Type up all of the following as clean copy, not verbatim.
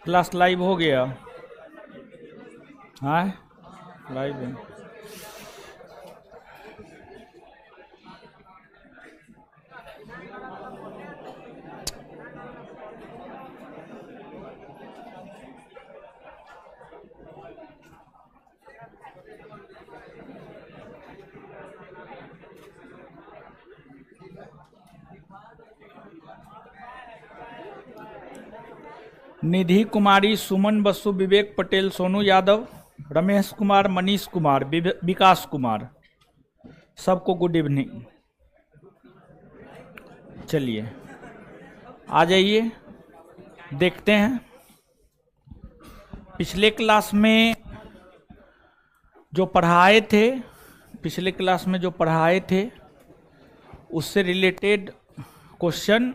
Class live हो गया। हाँ लाइव है। निधि कुमारी, सुमन बसु, विवेक पटेल, सोनू यादव, रमेश कुमार, मनीष कुमार, विकास कुमार, सबको गुड इवनिंग। चलिए आ जाइए, देखते हैं पिछले क्लास में जो पढ़ाए थे उससे रिलेटेड क्वेश्चन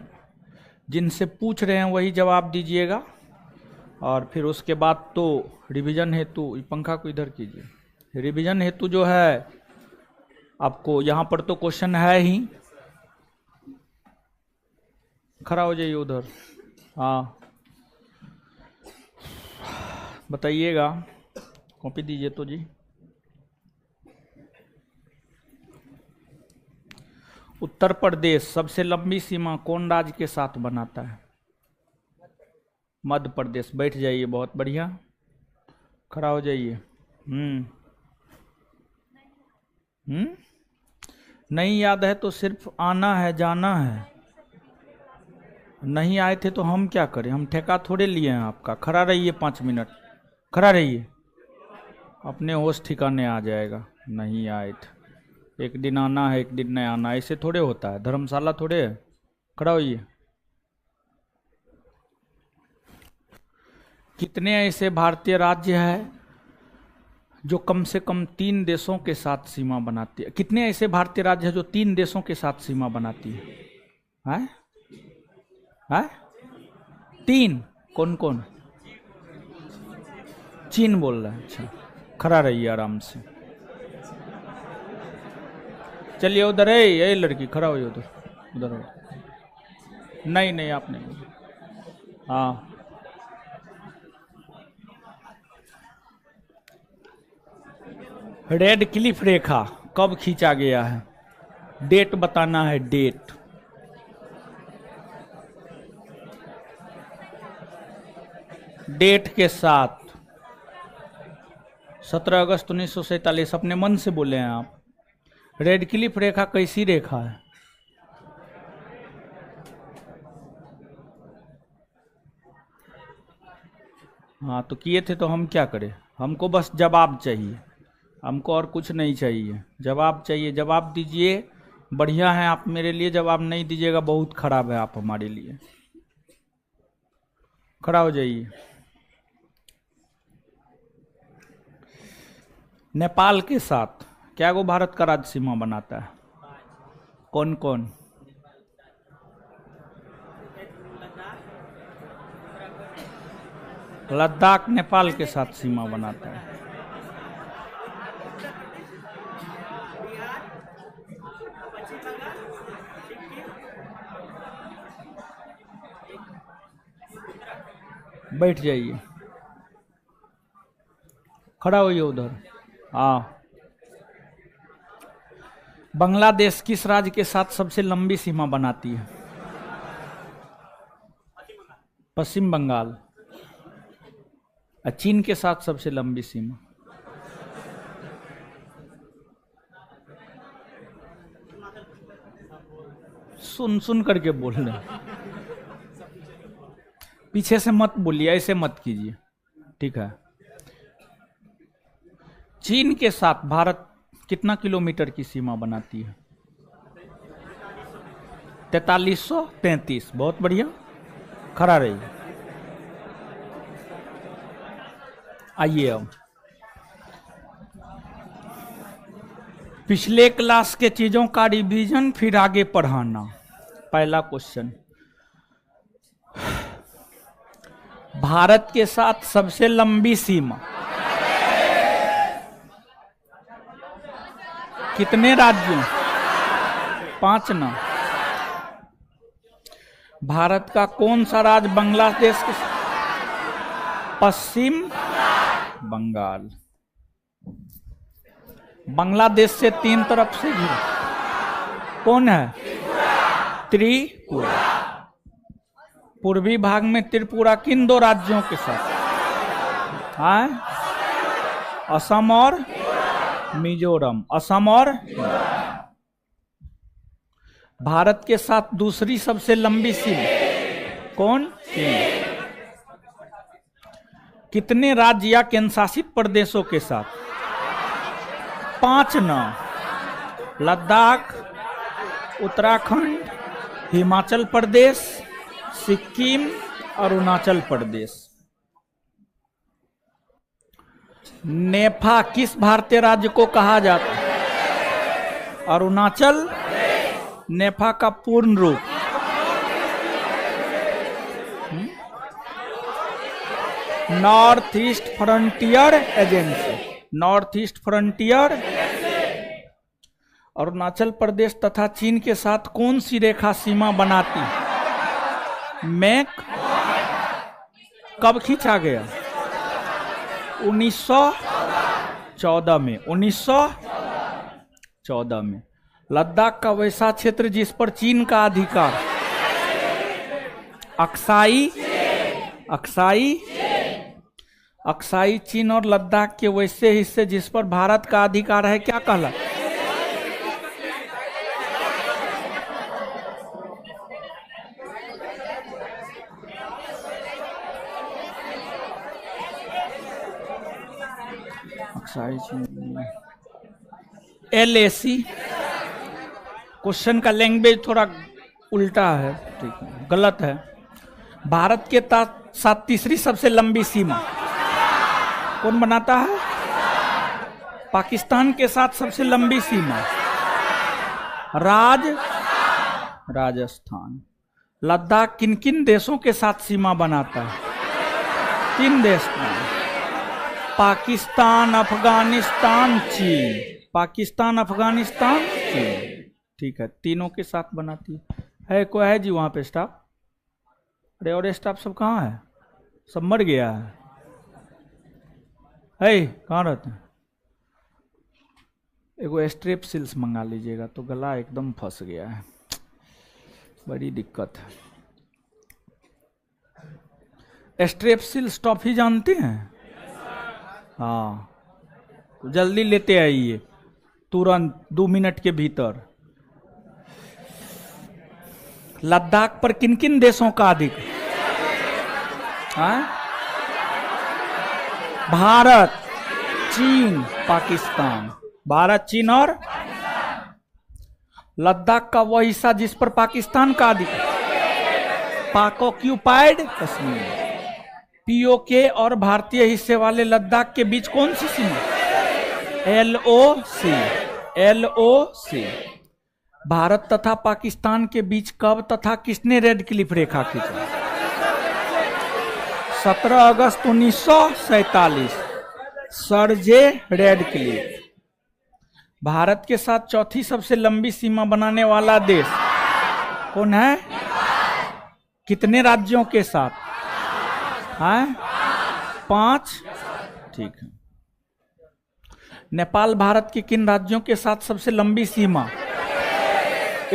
जिनसे पूछ रहे हैं वही जवाब दीजिएगा, और फिर उसके बाद तो रिवीजन हेतु, पंखा को इधर कीजिए, रिवीजन हेतु जो है आपको यहाँ पर तो क्वेश्चन है ही, खड़ा हो जाइए उधर। हाँ बताइएगा, कॉपी दीजिए तो जी। उत्तर प्रदेश सबसे लंबी सीमा कौन राज्य के साथ बनाता है? मध्य प्रदेश। बैठ जाइए, बहुत बढ़िया, खड़ा हो जाइए। नहीं याद है तो सिर्फ आना है, जाना है। नहीं आए थे तो हम क्या करें, हम ठेका थोड़े लिए हैं आपका। खड़ा रहिए 5 मिनट, खड़ा रहिए, अपने होश ठिकाने आ जाएगा। नहीं आए थे, एक दिन आना है एक दिन नहीं आना, ऐसे थोड़े होता है, धर्मशाला थोड़े है। खड़ा होइए। कितने ऐसे भारतीय राज्य हैं जो कम से कम 3 देशों के साथ सीमा बनाती है? कितने ऐसे भारतीय राज्य हैं जो 3 देशों के साथ सीमा बनाती है? 3? कौन कौन? चीन बोल रहा है। अच्छा, खड़ा रहिए आराम से। चलिए उधर है, ये लड़की खड़ा हो, उधर उधर हो। नहीं आप नहीं। हाँ रेड क्लिफ रेखा कब खींचा गया है? डेट बताना है, डेट। डेट के साथ 17 अगस्त 1947। अपने मन से बोले हैं आप। रेड क्लिफ रेखा कैसी रेखा है? हाँ तो किए थे तो हम क्या करें, हमको बस जवाब चाहिए, हमको और कुछ नहीं चाहिए, जवाब चाहिए। जवाब दीजिए, बढ़िया है आप मेरे लिए, जवाब नहीं दीजिएगा बहुत खराब है आप हमारे लिए। खड़ा हो जाइए। नेपाल के साथ क्या वो भारत का राज्य सीमा बनाता है? कौन कौन? लद्दाख नेपाल के साथ सीमा बनाता है। बैठ जाइए, खड़ा होइए उधर। हाँ बांग्लादेश किस राज्य के साथ सबसे लंबी सीमा बनाती है? पश्चिम बंगाल। चीन के साथ सबसे लंबी सीमा? सुन करके बोल रहे, पीछे से मत बोलिए, ऐसे मत कीजिए, ठीक है। चीन के साथ भारत कितना किलोमीटर की सीमा बनाती है? 4333। बहुत बढ़िया, खड़ा रहिए। आइए अब पिछले क्लास के चीजों का रिवीजन, फिर आगे पढ़ाना। पहला क्वेश्चन, भारत के साथ सबसे लंबी सीमा कितने राज्यों? 5 ना। भारत का कौन सा राज्य बांग्लादेश के साथ? पश्चिम बंगाल। बांग्लादेश से 3 तरफ से घिरा कौन है? त्रिपुरा। पूर्वी भाग में त्रिपुरा किन 2 राज्यों के साथ? हाँ, असम और मिजोरम। असम और भारत के साथ दूसरी सबसे लंबी सीमा कौन? कितने राज्य या केंद्र शासित प्रदेशों के साथ? 5 न। लद्दाख, उत्तराखंड, हिमाचल प्रदेश, सिक्किम, अरुणाचल प्रदेश। नेफा किस भारतीय राज्य को कहा जाता है? अरुणाचल। नेफा का पूर्ण रूप? North east frontier agency. North east frontier. Arunachal Pradesh तथा चीन के साथ कौन सी रेखा सीमा बनाती है? मैक कब खींचा गया? 1914 में। 1914 में। लद्दाख का वैसा क्षेत्र जिस पर चीन का अधिकार? अक्साई। अक्साई। अक्साई चीन और लद्दाख के वैसे हिस्से जिस पर भारत का अधिकार है क्या कहला? LAC। क्वेश्चन का लैंग्वेज थोड़ा उल्टा है, ठीक है, गलत है। भारत के साथ तीसरी सबसे लंबी सीमा कौन बनाता है? पाकिस्तान के साथ सबसे लंबी सीमा राजस्थान। लद्दाख किन किन देशों के साथ सीमा बनाता है? 3 देश का। पाकिस्तान, अफगानिस्तान, चीन। पाकिस्तान, अफगानिस्तान, चीन। ठीक है, तीनों के साथ बनाती है। कोई है जी वहां पे स्टाफ? अरे और स्टाफ सब कहाँ है? सब मर गया है। कहाँ रहते हैं? एगो स्ट्रेप सिल्स मंगा लीजिएगा, तो गला एकदम फंस गया है, बड़ी दिक्कत है। स्ट्रेप सिल्स टॉफी जानते हैं? हाँ, तो जल्दी लेते आइए, तुरंत 2 मिनट के भीतर। लद्दाख पर किन किन देशों का अधिकार? भारत, चीन, पाकिस्तान। भारत, चीन और लद्दाख का वह हिस्सा जिस पर पाकिस्तान का अधिकार? पाक ऑक्यूपाइड कश्मीर। POK और भारतीय हिस्से वाले लद्दाख के बीच कौन सी सीमा? LOC। LOC। भारत तथा पाकिस्तान के बीच कब तथा किसने रेड क्लिफ रेखा खींचा? 17 अगस्त 1947। सर जे रेड क्लिफ। भारत के साथ चौथी सबसे लंबी सीमा बनाने वाला देश कौन है? कितने राज्यों के साथ? 5। ठीक है। नेपाल भारत के किन राज्यों के साथ सबसे लंबी सीमा?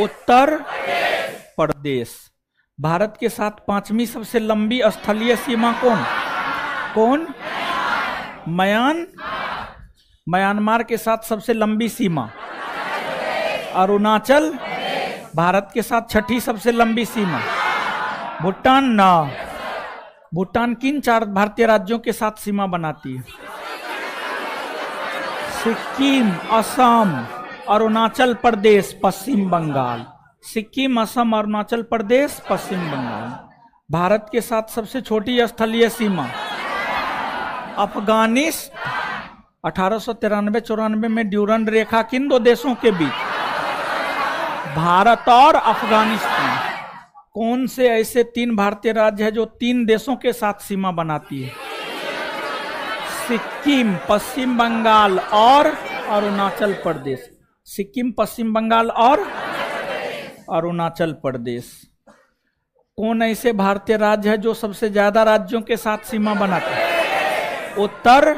उत्तर प्रदेश। भारत के साथ 5वीं सबसे लंबी स्थलीय सीमा कौन? म्यांमार के साथ सबसे लंबी सीमा? अरुणाचल। भारत के साथ 6ठी सबसे लंबी सीमा? भूटान ना। भूटान किन 4 भारतीय राज्यों के साथ सीमा बनाती है? सिक्किम, असम, अरुणाचल प्रदेश, पश्चिम बंगाल। सिक्किम, असम, अरुणाचल प्रदेश, पश्चिम बंगाल। भारत के साथ सबसे छोटी स्थलीय सीमा? अफगानिस्तान। 1893-94 में ड्यूरंड रेखा किन 2 देशों के बीच? भारत और अफगानिस्तान। कौन से ऐसे 3 भारतीय राज्य है जो 3 देशों के साथ सीमा बनाती है? सिक्किम, पश्चिम बंगाल और अरुणाचल प्रदेश। सिक्किम, पश्चिम बंगाल और अरुणाचल प्रदेश। कौन ऐसे भारतीय राज्य है जो सबसे ज्यादा राज्यों के साथ सीमा बनाते हैं? उत्तर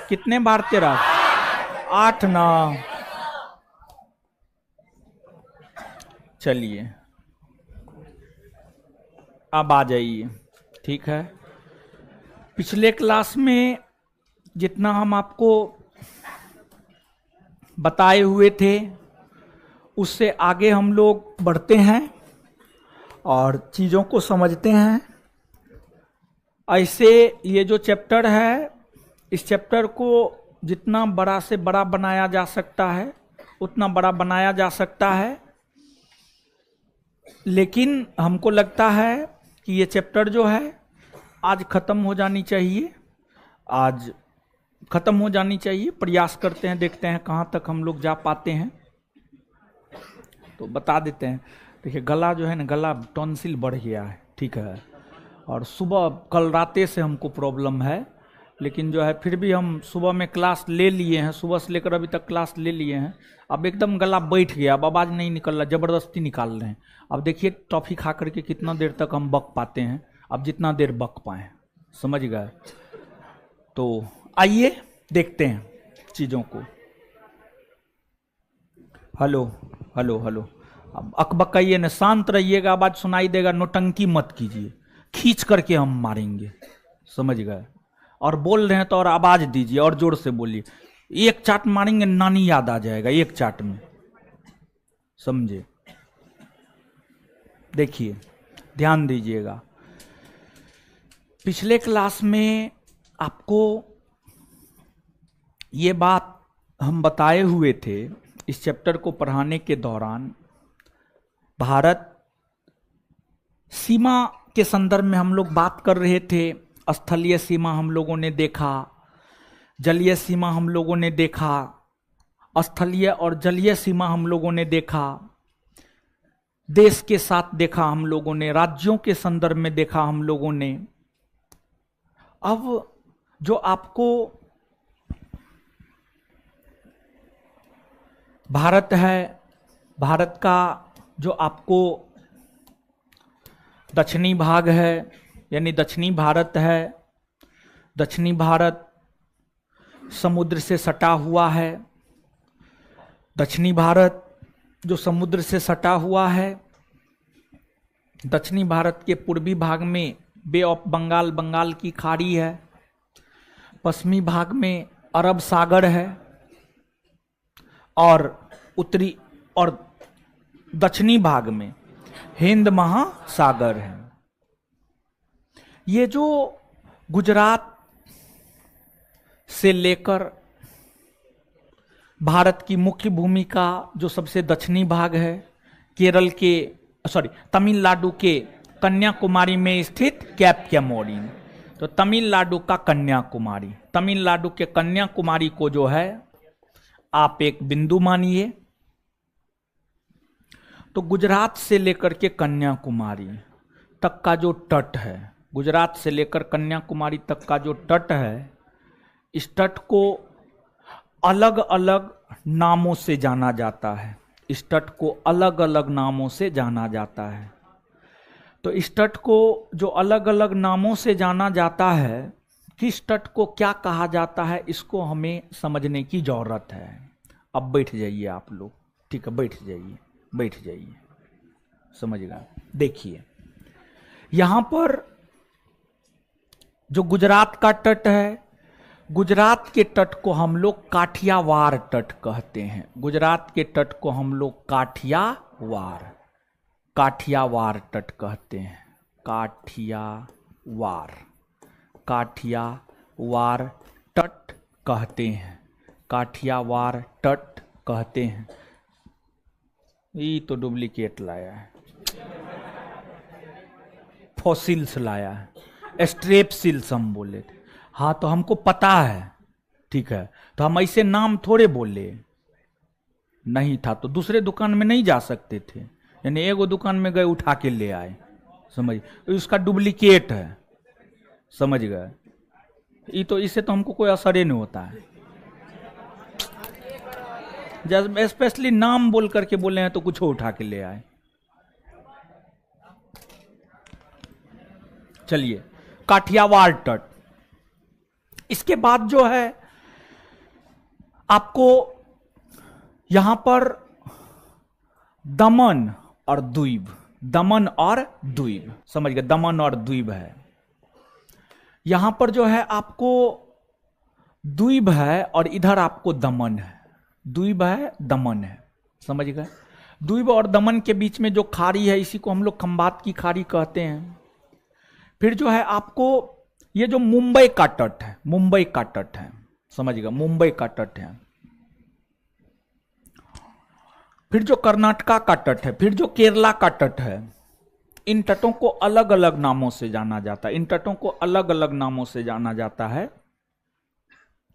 कितने भारतीय राष्ट्र? 8 ना। चलिए अब आ जाइए, ठीक है। पिछले क्लास में जितना हम आपको बताए हुए थे उससे आगे हम लोग बढ़ते हैं और चीज़ों को समझते हैं। ऐसे ये जो चैप्टर है, इस चैप्टर को जितना बड़ा से बड़ा बनाया जा सकता है उतना बड़ा बनाया जा सकता है, लेकिन हमको लगता है कि ये चैप्टर जो है आज ख़त्म हो जानी चाहिए, आज ख़त्म हो जानी चाहिए। प्रयास करते हैं, देखते हैं कहाँ तक हम लोग जा पाते हैं। तो बता देते हैं। देखिए गला जो है ना, गला टॉन्सिल बढ़ गया है, ठीक है। और सुबह कल राते से हमको प्रॉब्लम है, लेकिन जो है फिर भी हम सुबह में क्लास ले लिए हैं, सुबह से लेकर अभी तक क्लास ले लिए हैं। अब एकदम गला बैठ गया, अब आवाज़ नहीं निकल रहा, ज़बरदस्ती निकाल रहे हैं। अब देखिए टॉफ़ी खा करके कितना देर तक हम बक पाते हैं, अब जितना देर बक पाएँ, समझ गए। तो आइए देखते हैं चीज़ों को। हेलो हेलो हेलो, अब अकबकाइए न, शांत रहिएगा, आवाज़ सुनाई देगा, नोटंकी मत कीजिए, खींच करके हम मारेंगे, समझ गए। और बोल रहे हैं तो और आवाज़ दीजिए और जोर से बोलिए। एक चाट मारेंगे नानी याद आ जाएगा एक चाट में, समझे। देखिए ध्यान दीजिएगा, पिछले क्लास में आपको ये बात हम बताए हुए थे इस चैप्टर को पढ़ाने के दौरान। भारत सीमा के संदर्भ में हम लोग बात कर रहे थे। स्थलीय सीमा हम लोगों ने देखा, जलीय सीमा हम लोगों ने देखा, स्थलीय और जलीय सीमा हम लोगों ने देखा, देश के साथ देखा हम लोगों ने, राज्यों के संदर्भ में देखा हम लोगों ने। अब जो आपको भारत है, भारत का जो आपको दक्षिणी भाग है, यानी दक्षिणी भारत है, दक्षिणी भारत समुद्र से सटा हुआ है। दक्षिणी भारत जो समुद्र से सटा हुआ है, दक्षिणी भारत के पूर्वी भाग में बे ऑफ बंगाल, बंगाल की खाड़ी है, पश्चिमी भाग में अरब सागर है, और उत्तरी और दक्षिणी भाग में हिंद महासागर है। ये जो गुजरात से लेकर भारत की मुख्य भूमि का जो सबसे दक्षिणी भाग है, केरल के तमिलनाडु के कन्याकुमारी में स्थित कैप कैमोरिन, तो तमिलनाडु का कन्याकुमारी, तमिलनाडु के कन्याकुमारी को जो है आप एक बिंदु मानिए। तो गुजरात से लेकर के कन्याकुमारी तक का जो तट है, गुजरात से लेकर कन्याकुमारी तक का जो तट है, इस तट को अलग अलग नामों से जाना जाता है, इस तट को अलग अलग नामों से जाना जाता है। तो इस तट को जो अलग अलग नामों से जाना जाता है, किस तट को क्या कहा जाता है, इसको हमें समझने की जरूरत है। अब बैठ जाइए आप लोग, ठीक है, बैठ जाइए, बैठ जाइए, समझिएगा। देखिए यहां पर जो गुजरात का तट है, गुजरात के तट को हम लोग काठियावाड़ तट कहते हैं। गुजरात के तट को हम लोग काठियावाड़ तट कहते हैं। काठियावाड़ तट कहते हैं, काठियावाड़ तट कहते हैं। ये तो डुप्लीकेट लाया है, फॉसिल्स लाया है, स्ट्रेपसिल्स हम बोले थे। हाँ तो हमको पता है, ठीक है, तो हम ऐसे नाम थोड़े बोले, नहीं था तो दूसरे दुकान में नहीं जा सकते थे, यानी एगो दुकान में गए उठा के ले आए, समझ, उसका डुप्लीकेट है, समझ गए। ये तो इससे तो हमको कोई असर ही नहीं होता है। जब स्पेशली नाम बोल करके बोले हैं तो कुछ उठा के ले आए। चलिए काठियावाड़ तट, इसके बाद जो है आपको यहां पर दमन और द्वीप, दमन और द्वीप, समझ गए, दमन और द्वीप है। यहां पर जो है आपको द्वीप है और इधर आपको दमन है, द्वीप है दमन है, समझ गए। द्वीप और दमन के बीच में जो खाड़ी है इसी को हम लोग खंबात की खाड़ी कहते हैं। फिर जो है आपको ये जो मुंबई का तट है, मुंबई का तट है, समझ गए, मुंबई का तट है। फिर जो कर्नाटका का तट है, फिर जो केरला का तट है, इन तटों को अलग अलग नामों से जाना जाता है, इन तटों को अलग अलग नामों से जाना जाता है।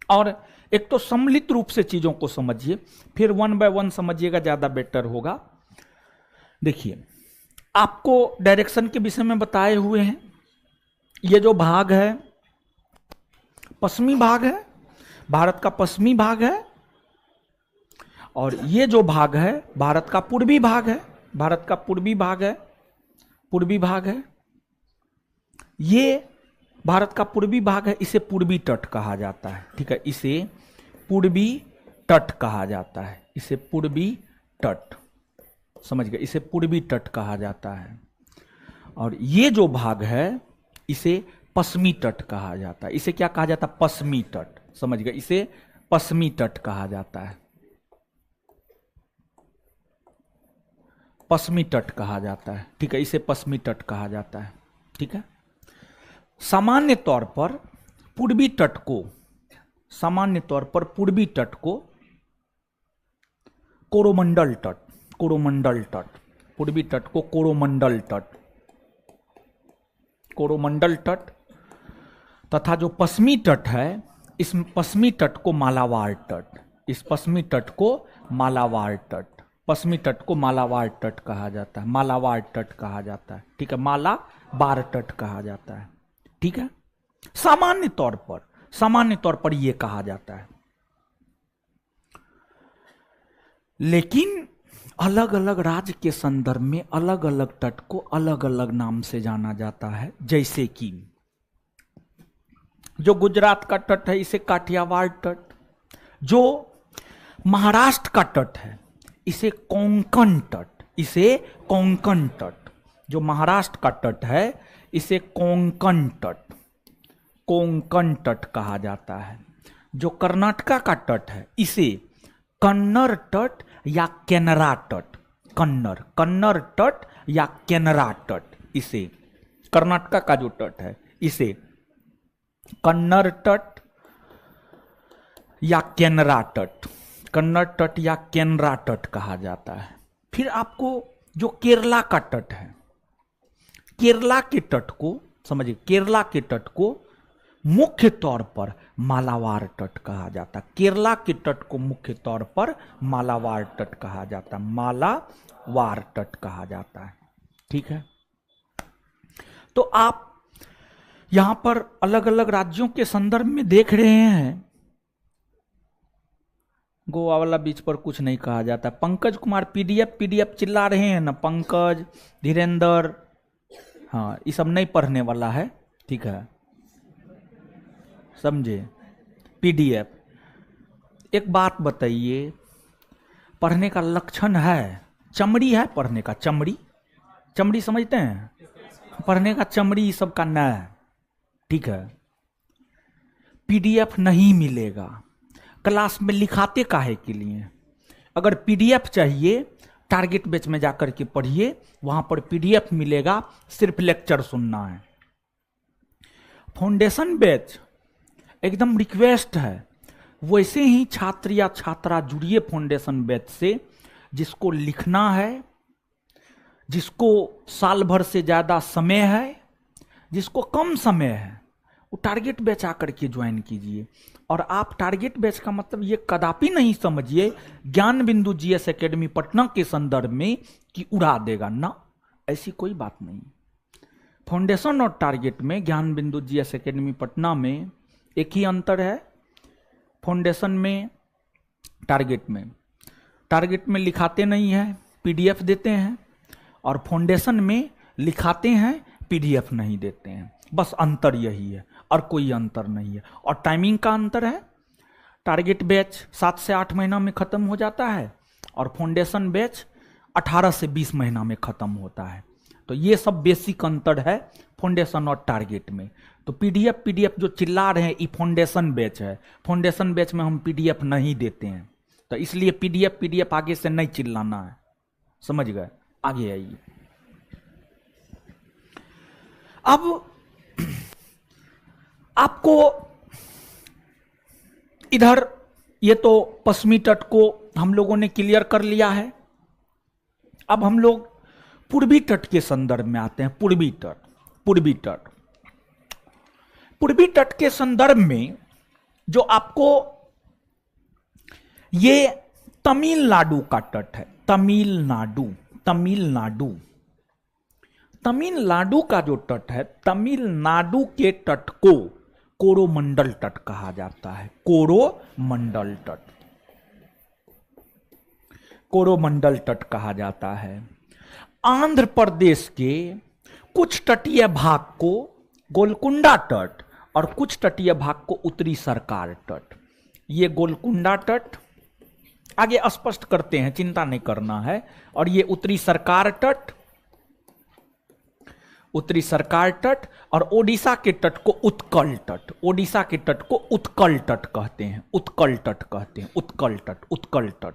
और एक तो सम्मिलित रूप से चीजों को समझिए, फिर वन बाय वन समझिएगा, ज्यादा बेटर होगा। देखिए, आपको डायरेक्शन के विषय में बताए हुए हैं। ये जो भाग है पश्चिमी भाग है, भारत का पश्चिमी भाग है, और ये जो भाग है भारत का पूर्वी भाग है, भारत का पूर्वी भाग है, पूर्वी भाग है। ये भारत का पूर्वी भाग है, इसे पूर्वी तट कहा जाता है, ठीक है, इसे पूर्वी तट कहा जाता है, इसे पूर्वी तट, समझ गए, इसे पूर्वी तट कहा जाता है। और ये जो भाग है इसे पश्चिमी तट कहा जाता है, इसे क्या कहा जाता है, पश्चिमी तट, समझ गए, इसे पश्चिमी तट कहा जाता है, पश्चिमी तट कहा जाता है, ठीक है, इसे पश्चिमी तट कहा जाता है, ठीक है। सामान्य तौर पर पूर्वी तट को, सामान्य तौर पर पूर्वी तट को कोरोमंडल तट, कोरोमंडल तट, पूर्वी तट को कोरोमंडल तट, कोरोमंडल तट, तथा जो पश्चिमी तट है इस पश्चिमी तट को मालाबार तट, इस पश्चिमी तट को मालाबार तट, पश्चिमी तट को मालाबार तट कहा जाता है, मालाबार तट कहा जाता है, ठीक है, मालाबार तट कहा जाता है, ठीक है। सामान्य तौर पर यह कहा जाता है। लेकिन अलग अलग राज्य के संदर्भ में अलग अलग तट को अलग अलग नाम से जाना जाता है। जैसे कि जो गुजरात का तट है इसे काठियावाड़ तट, जो महाराष्ट्र का तट है इसे कोंकण तट, इसे कोंकण तट, जो महाराष्ट्र का तट है इसे कोंकण तट, कोंकण तट कहा जाता है। जो कर्नाटका का तट है इसे कन्नड़ तट या केनरा तट, कन्नड़ तट या केनरा तट, इसे कर्नाटका का जो तट है इसे कन्नड़ तट या केनरा तट, कन्नड़ तट या केनरा तट कहा जाता है। फिर आपको जो केरला का तट है, केरला के तट को समझिए, केरला के तट को मुख्य तौर पर मालाबार तट कहा जाता है, केरला के तट को मुख्य तौर पर मालाबार तट कहा जाता है, मालाबार तट कहा जाता है, ठीक है। तो आप यहां पर अलग अलग राज्यों के संदर्भ में देख रहे हैं, गोवा वाला बीच पर कुछ नहीं कहा जाता। पंकज कुमार पीडीएफ चिल्ला रहे हैं ना, पंकज, धीरेन्द्र, हाँ, ये सब नहीं पढ़ने वाला है, ठीक है, समझे, पीडीएफ। एक बात बताइए, पढ़ने का लक्षण है, चमड़ी है पढ़ने का, चमड़ी, चमड़ी समझते हैं, पढ़ने का चमड़ी ये सब का न है, ठीक है। पीडीएफ नहीं मिलेगा, क्लास में लिखाते काहे के लिए। अगर पीडीएफ चाहिए टारगेट बैच में जाकर के पढ़िए, वहां पर पीडीएफ मिलेगा, सिर्फ लेक्चर सुनना है। फाउंडेशन बैच एकदम रिक्वेस्ट है, वैसे ही छात्र या छात्रा जुड़िए फाउंडेशन बैच से, जिसको लिखना है, जिसको साल भर से ज्यादा समय है, जिसको कम समय है, वो टारगेट बैच आकर के ज्वाइन कीजिए। और आप टारगेट बैच का मतलब ये कदापि नहीं समझिए ज्ञान बिंदु जीएस एकेडमी पटना के संदर्भ में कि उड़ा देगा ना, ऐसी कोई बात नहीं। फाउंडेशन और टारगेट में ज्ञान बिंदु जीएस एकेडमी पटना में एक ही अंतर है, फाउंडेशन में टारगेट में लिखाते नहीं है, पीडीएफ देते हैं, और फाउंडेशन में लिखाते हैं, पीडीएफ नहीं देते हैं, बस अंतर यही है। और कोई अंतर नहीं है। और टाइमिंग का अंतर है, टारगेट बैच 7 से 8 महीना में खत्म हो जाता है और फाउंडेशन बैच 18 से 20 महीना में खत्म होता है। तो ये सब बेसिक अंतर है फाउंडेशन और टारगेट में। तो पीडीएफ जो चिल्ला रहे हैं ये फाउंडेशन बैच है, फाउंडेशन बैच में हम पीडीएफ नहीं देते हैं। तो इसलिए पीडीएफ आगे से नहीं चिल्लाना है, समझ गए? आगे आइए। अब आपको इधर ये तो पश्चिमी तट को हम लोगों ने क्लियर कर लिया है। अब हम लोग पूर्वी तट के संदर्भ में आते हैं। पूर्वी तट के संदर्भ में जो आपको ये तमिलनाडु का तट है, तमिलनाडु का जो तट है, तमिलनाडु के तट को कोरोमंडल तट कहा जाता है। कोरोमंडल तट कहा जाता है। आंध्र प्रदेश के कुछ तटीय भाग को गोलकुंडा तट और कुछ तटीय भाग को उत्तरी सरकार तट। ये गोलकुंडा तट आगे स्पष्ट करते हैं, चिंता नहीं करना है। और ये उत्तरी सरकार तट और ओडिशा के तट को उत्कल तट, ओडिशा के तट को उत्कल तट कहते हैं, उत्कल तट।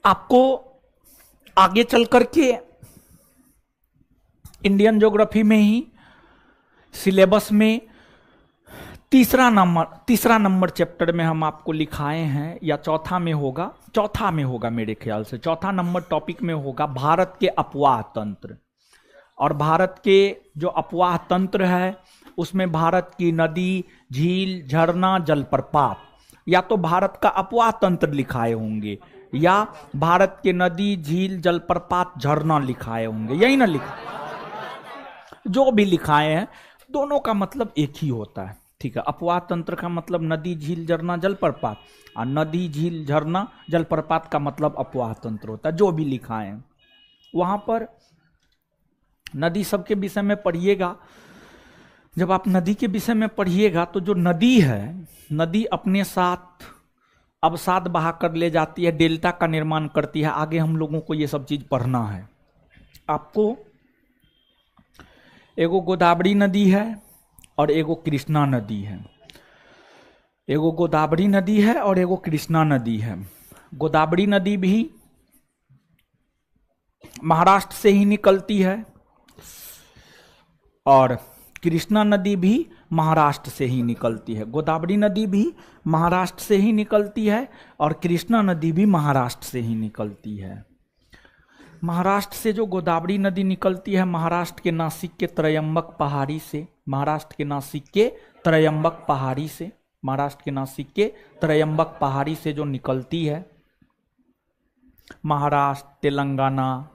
आपको आगे चल करके इंडियन ज्योग्राफी में ही सिलेबस में तीसरा नंबर चैप्टर में हम आपको लिखाए हैं, या चौथा में होगा मेरे ख्याल से। चौथा नंबर टॉपिक में होगा भारत के अपवाह तंत्र। और भारत के जो अपवाह तंत्र है उसमें भारत की नदी, झील, झरना, जलप्रपात, या तो भारत का अपवाह तंत्र लिखाए होंगे या भारत के नदी, झील, जलप्रपात, झरना लिखाए होंगे, यही ना लिखा, जो भी लिखाए हैं दोनों का मतलब एक ही होता है, ठीक है। अपवाह तंत्र का मतलब नदी, झील, झरना, जलप्रपात, और नदी, झील, झरना, जलप्रपात का मतलब अपवाह तंत्र होता है। जो भी लिखाए हैं वहां पर नदी सबके विषय में पढ़िएगा। जब आप नदी के विषय में पढ़िएगा तो जो नदी है, नदी अपने साथ अवसाद बहा कर ले जाती है, डेल्टा का निर्माण करती है। आगे हम लोगों को ये सब चीज पढ़ना है। आपको एगो गोदावरी नदी है और एगो कृष्णा नदी है। एगो गोदावरी नदी है और एगो कृष्णा नदी है। गोदावरी नदी भी महाराष्ट्र से ही निकलती है और कृष्णा नदी भी महाराष्ट्र से ही निकलती है। गोदावरी नदी भी महाराष्ट्र से ही निकलती है और कृष्णा नदी भी महाराष्ट्र से ही निकलती है। महाराष्ट्र से जो गोदावरी नदी निकलती है, महाराष्ट्र के नासिक के त्रयंबक पहाड़ी से, महाराष्ट्र के नासिक के त्रयंबक पहाड़ी से जो निकलती है, महाराष्ट्र, तेलंगाना,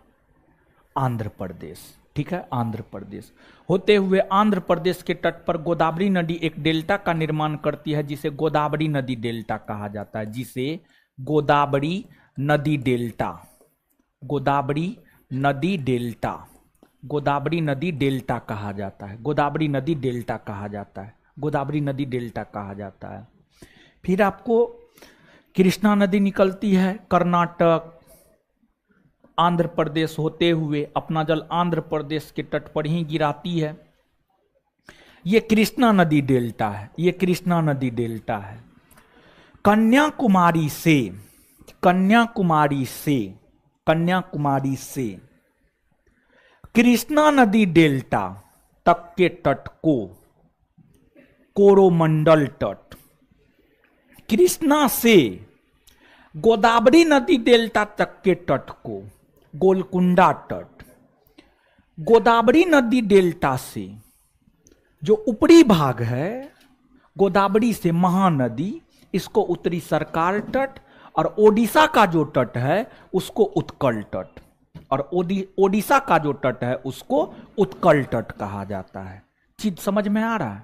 आंध्र प्रदेश, ठीक है, आंध्र प्रदेश होते हुए आंध्र प्रदेश के तट पर गोदावरी नदी एक डेल्टा का निर्माण करती है, जिसे गोदावरी नदी डेल्टा कहा जाता है, जिसे गोदावरी नदी डेल्टा कहा जाता है। फिर आपको कृष्णा नदी निकलती है, कर्नाटक, आंध्र प्रदेश होते हुए अपना जल आंध्र प्रदेश के तट पर ही गिराती है। ये कृष्णा नदी डेल्टा है। कन्याकुमारी से कृष्णा नदी डेल्टा तक के तट को कोरोमंडल तट, कृष्णा से गोदावरी नदी डेल्टा तक के तट को गोलकुंडा तट, गोदावरी नदी डेल्टा से जो ऊपरी भाग है गोदावरी से महानदी, इसको उत्तरी सरकार तट, और ओडिशा का जो तट है उसको उत्कल तट, और ओडिशा का जो तट है उसको उत्कल तट कहा जाता है। चीज समझ में आ रहा है,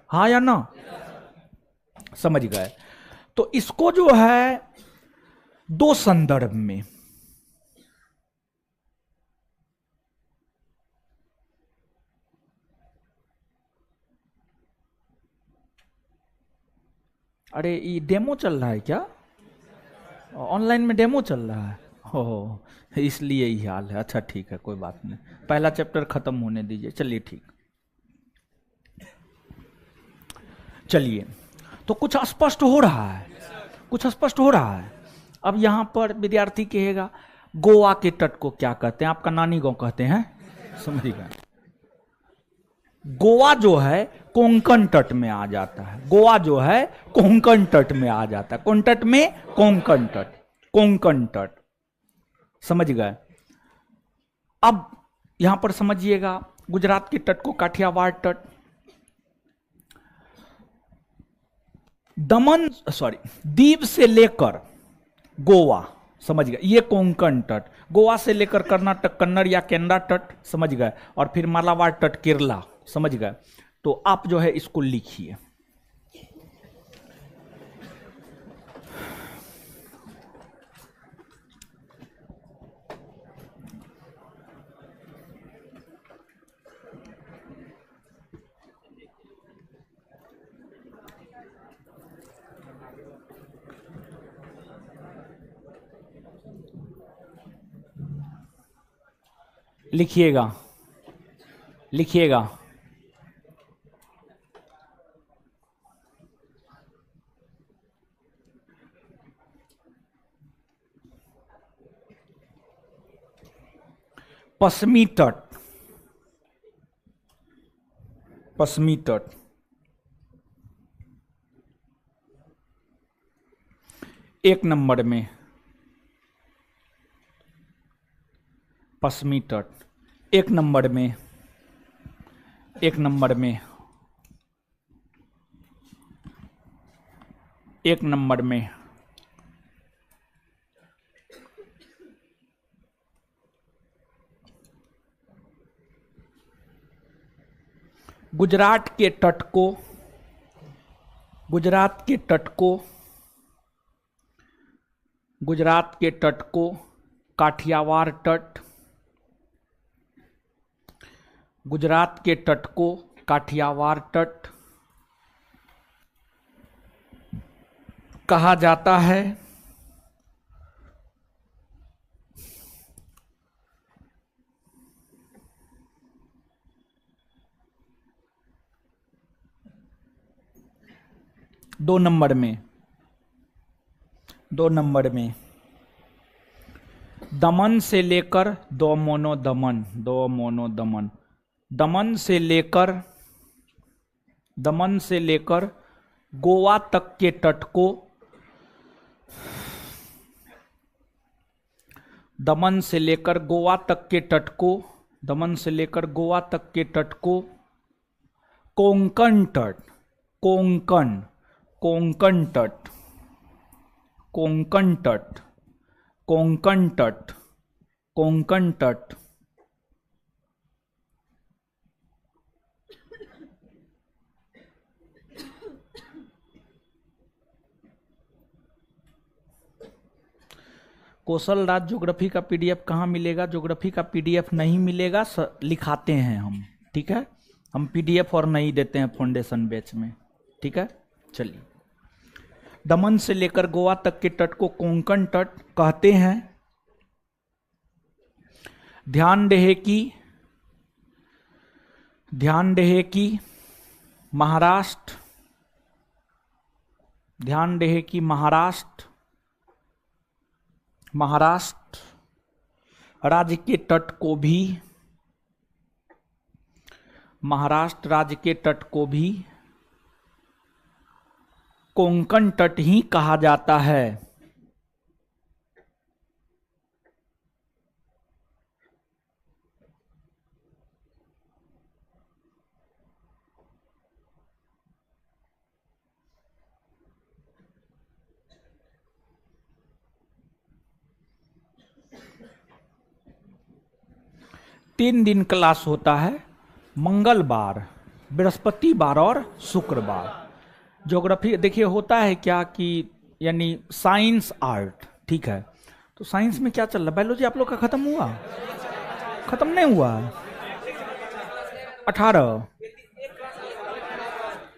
हाँ या ना? समझ गए? तो इसको जो है दो संदर्भ में, अरे ये डेमो चल रहा है क्या? ऑनलाइन में डेमो चल रहा है? हो, इसलिए ही हाल है। अच्छा ठीक है, कोई बात नहीं, पहला चैप्टर खत्म होने दीजिए। चलिए ठीक, चलिए। तो कुछ स्पष्ट हो रहा है, कुछ स्पष्ट हो रहा है। अब यहां पर विद्यार्थी कहेगा गोवा के तट को क्या कहते हैं? आपका नानी गांव कहते हैं, समझिएगा। गोवा जो है कोंकण तट में आ जाता है, गोवा जो है कोंकण तट में आ जाता है। कौन तट में? कोंकण तट, कोंकण तट, समझ गए। अब यहां पर समझिएगा, गुजरात के तट को काठियावाड़ तट, दमन दीव से लेकर गोवा, समझ गए, ये कोंकण तट। गोवा से लेकर कर्नाटक, कन्नड़ या केनरा तट, समझ गए, और फिर मालाबार तट केरला, समझ गए। तो आप जो है इसको लिखिए। लिखिएगा, लिखिएगा। पश्चिमी तट, पश्चिमी तट, एक नंबर में पश्चिमी तट, एक नंबर में, एक नंबर में, एक नंबर में। गुजरात के तट को, गुजरात के तट को, गुजरात के तट को काठियावाड़ तट, गुजरात के तट को काठियावाड़ तट कहा जाता है। दो नंबर में, दो नंबर में दमन से लेकर दमनो दमन, दमनो दमन, दमन से लेकर, दमन से लेकर गोवा तक के तट को, दमन से लेकर गोवा तक के तट को, दमन से लेकर गोवा तक के तट को कोंकण तट, कोंकण, कोंकण तट, कोंकण तट, कोंकण तट, कोंकण तट, कौशल राज ज्योग्राफी का पीडीएफ कहाँ मिलेगा? ज्योग्राफी का पीडीएफ नहीं मिलेगा, लिखाते हैं हम, ठीक है। हम पीडीएफ और नहीं देते हैं फाउंडेशन बैच में, ठीक है। चलिए, दमन से लेकर गोवा तक के तट को कोंकण तट कहते हैं। ध्यान रहे कि, ध्यान रहे कि महाराष्ट्र, ध्यान रहे कि महाराष्ट्र, महाराष्ट्र राज्य के तट को भी, महाराष्ट्र राज्य के तट को भी कोंकण तट ही कहा जाता है। तीन दिन क्लास होता है, मंगलवार, बृहस्पतिवार और शुक्रवार। ज्योग्राफी देखिए होता है क्या कि यानी साइंस आर्ट, ठीक है। तो साइंस में क्या चल रहा है? बायोलॉजी आप लोग का खत्म हुआ? खत्म नहीं हुआ?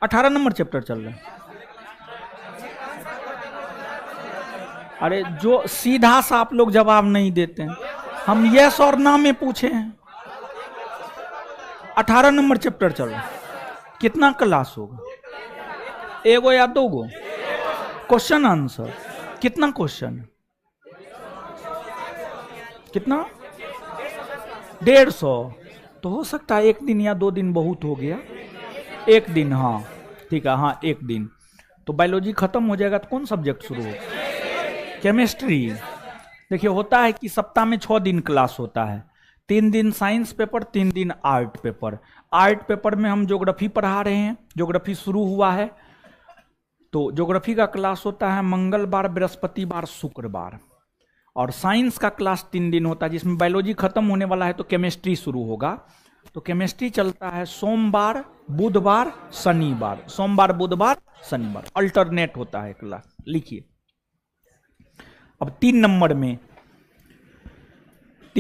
18 नंबर चैप्टर चल रहा है। अरे जो सीधा सा आप लोग जवाब नहीं देते हैं, हम यस और ना में पूछे हैं। 18 नंबर चैप्टर चल रहा, कितना क्लास होगा? एगो या दो गो क्वेश्चन आंसर? कितना क्वेश्चन? कितना? 150। तो हो सकता है 1 दिन या 2 दिन बहुत हो गया। 1 दिन, हाँ ठीक है, हाँ 1 दिन। तो बायोलॉजी खत्म हो जाएगा तो कौन सब्जेक्ट शुरू होगा? केमिस्ट्री। देखिए होता है कि सप्ताह में 6 दिन क्लास होता है। 3 दिन साइंस पेपर, 3 दिन आर्ट पेपर। आर्ट पेपर में हम ज्योग्राफी पढ़ा रहे हैं, ज्योग्राफी शुरू हुआ है। तो ज्योग्राफी का क्लास होता है मंगलवार, बृहस्पतिवार, शुक्रवार। और साइंस का क्लास 3 दिन होता है, जिसमें बायोलॉजी खत्म होने वाला है तो केमिस्ट्री शुरू होगा। तो केमिस्ट्री चलता है सोमवार, बुधवार, शनिवार। सोमवार, बुधवार, शनिवार अल्टरनेट होता है क्लास। लिखिए अब 3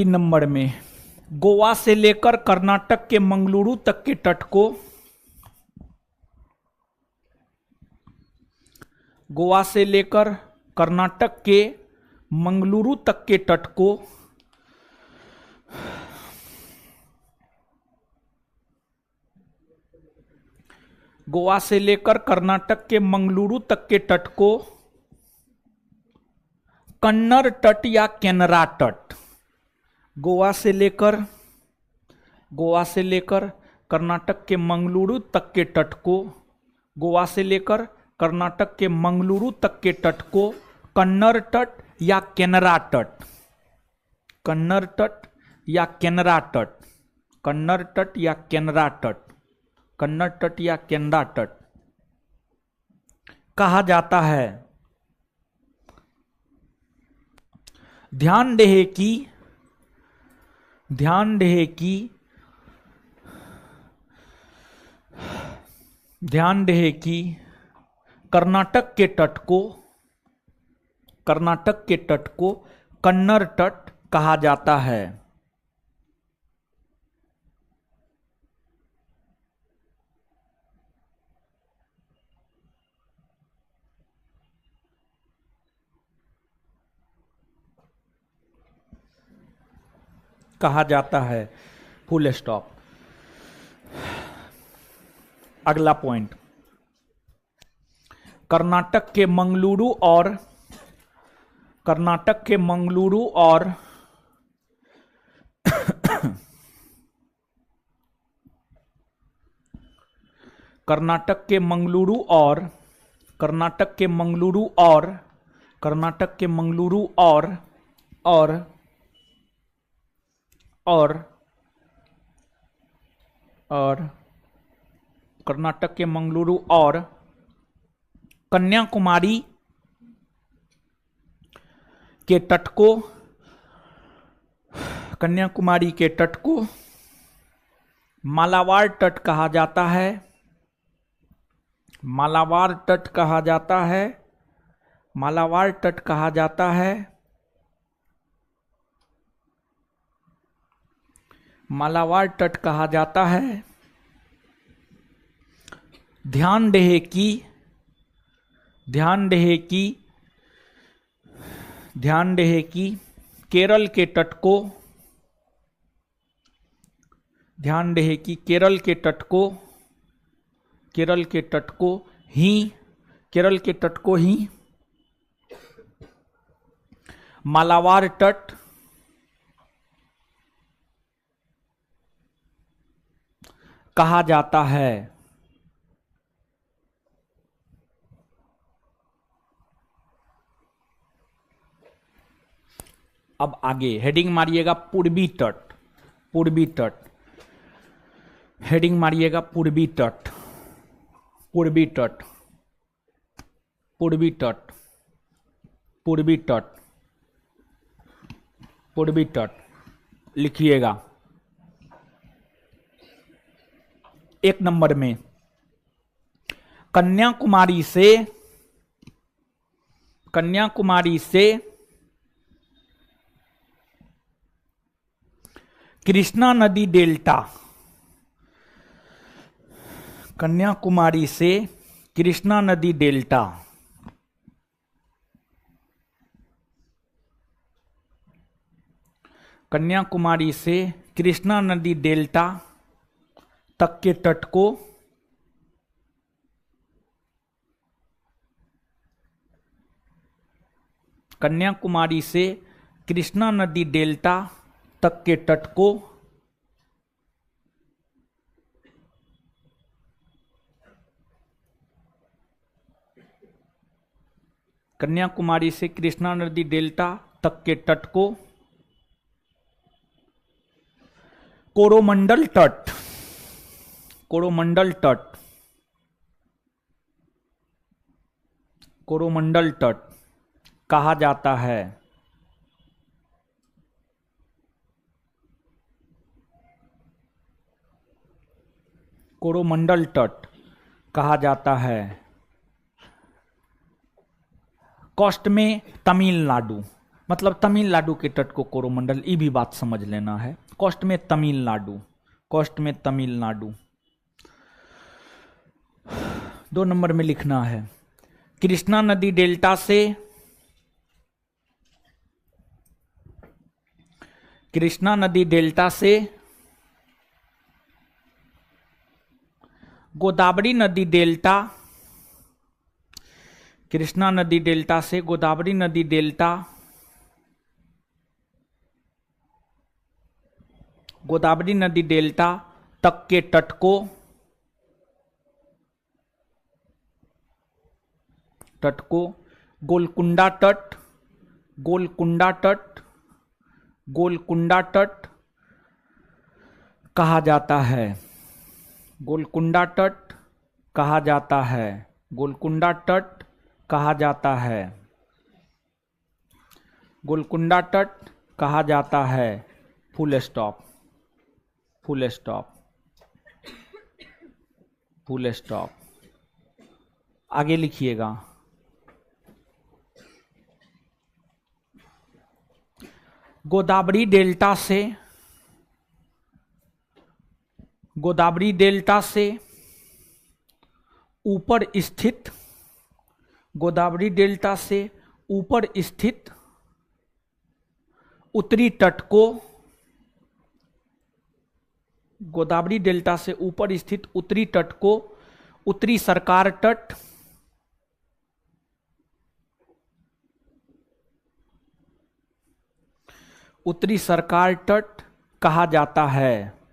नंबर में गोवा से लेकर कर्नाटक के मंगलुरु तक के तट को, गोवा से लेकर कर्नाटक के मंगलुरु तक के तट को गोवा से लेकर कर्नाटक के मंगलुरु तक के तट को कन्नड़ तट या केनरा तट, गोवा से लेकर कर्नाटक के मंगलुरु तक के तट को, गोवा से लेकर कर्नाटक के मंगलुरु तक के तट को कन्नड़ तट या केनरा तट, कन्नड़ तट या केनरा तट, कन्नड़ तट या केनरा तट, कन्नड़ तट या केनरा तट कहा जाता है। ध्यान रहे कि कर्नाटक के तट को कन्नड़ तट कहा जाता है। कहा जाता है, फुल स्टॉप। अगला पॉइंट, कर्नाटक के मंगलुरु और कर्नाटक के मंगलुरु और कर्नाटक के मंगलुरु और कर्नाटक के मंगलुरु और कर्नाटक के मंगलुरु और कर्नाटक के मंगलुरु और कन्याकुमारी के तट को, कन्याकुमारी के तट को मालाबार तट कहा जाता है। मालाबार तट कहा जाता है। मालाबार तट कहा जाता है। मालाबार तट कहा जाता है। ध्यान रहे कि केरल के तट को, ध्यान रहे कि केरल के तट को ही मालाबार तट कहा जाता है। अब आगे हेडिंग मारिएगा पूर्वी तट, पूर्वी तट, हेडिंग मारिएगा पूर्वी तट, पूर्वी तट, पूर्वी तट, पूर्वी तट, पूर्वी तट लिखिएगा। 1 नंबर में कन्याकुमारी से कृष्णा नदी डेल्टा, कन्याकुमारी से कृष्णा नदी डेल्टा, कन्याकुमारी से कृष्णा नदी डेल्टा तक के तट को कन्याकुमारी से कृष्णा नदी डेल्टा तक के तट को कन्याकुमारी से कृष्णा नदी डेल्टा तक के तट को कोरोमंडल तट, कोरोमंडल तट, कोरोमंडल तट कहा जाता है। कोरोमंडल तट कहा जाता है। कोस्ट में तमिलनाडु, मतलब तमिलनाडु के तट को कोरोमंडल, ये भी बात समझ लेना है। कोस्ट में तमिलनाडु, कोस्ट में तमिलनाडु। 2 नंबर में लिखना है कृष्णा नदी डेल्टा से कृष्णा नदी डेल्टा से गोदावरी नदी डेल्टा, कृष्णा नदी डेल्टा से गोदावरी नदी डेल्टा, गोदावरी नदी डेल्टा तक के तट को गोलकुंडा तट, गोलकुंडा तट, गोलकुंडा तट कहा जाता है। गोलकुंडा तट कहा जाता है। गोलकुंडा तट कहा जाता है। गोलकुंडा तट कहा जाता है। Full stop, full stop, full stop. आगे लिखिएगा गोदावरी डेल्टा से, गोदावरी डेल्टा से ऊपर स्थित, गोदावरी डेल्टा से ऊपर स्थित उत्तरी तट को, गोदावरी डेल्टा से ऊपर स्थित उत्तरी तट को उत्तरी सरकार तट, उत्तरी सरकार तट कहा जाता है।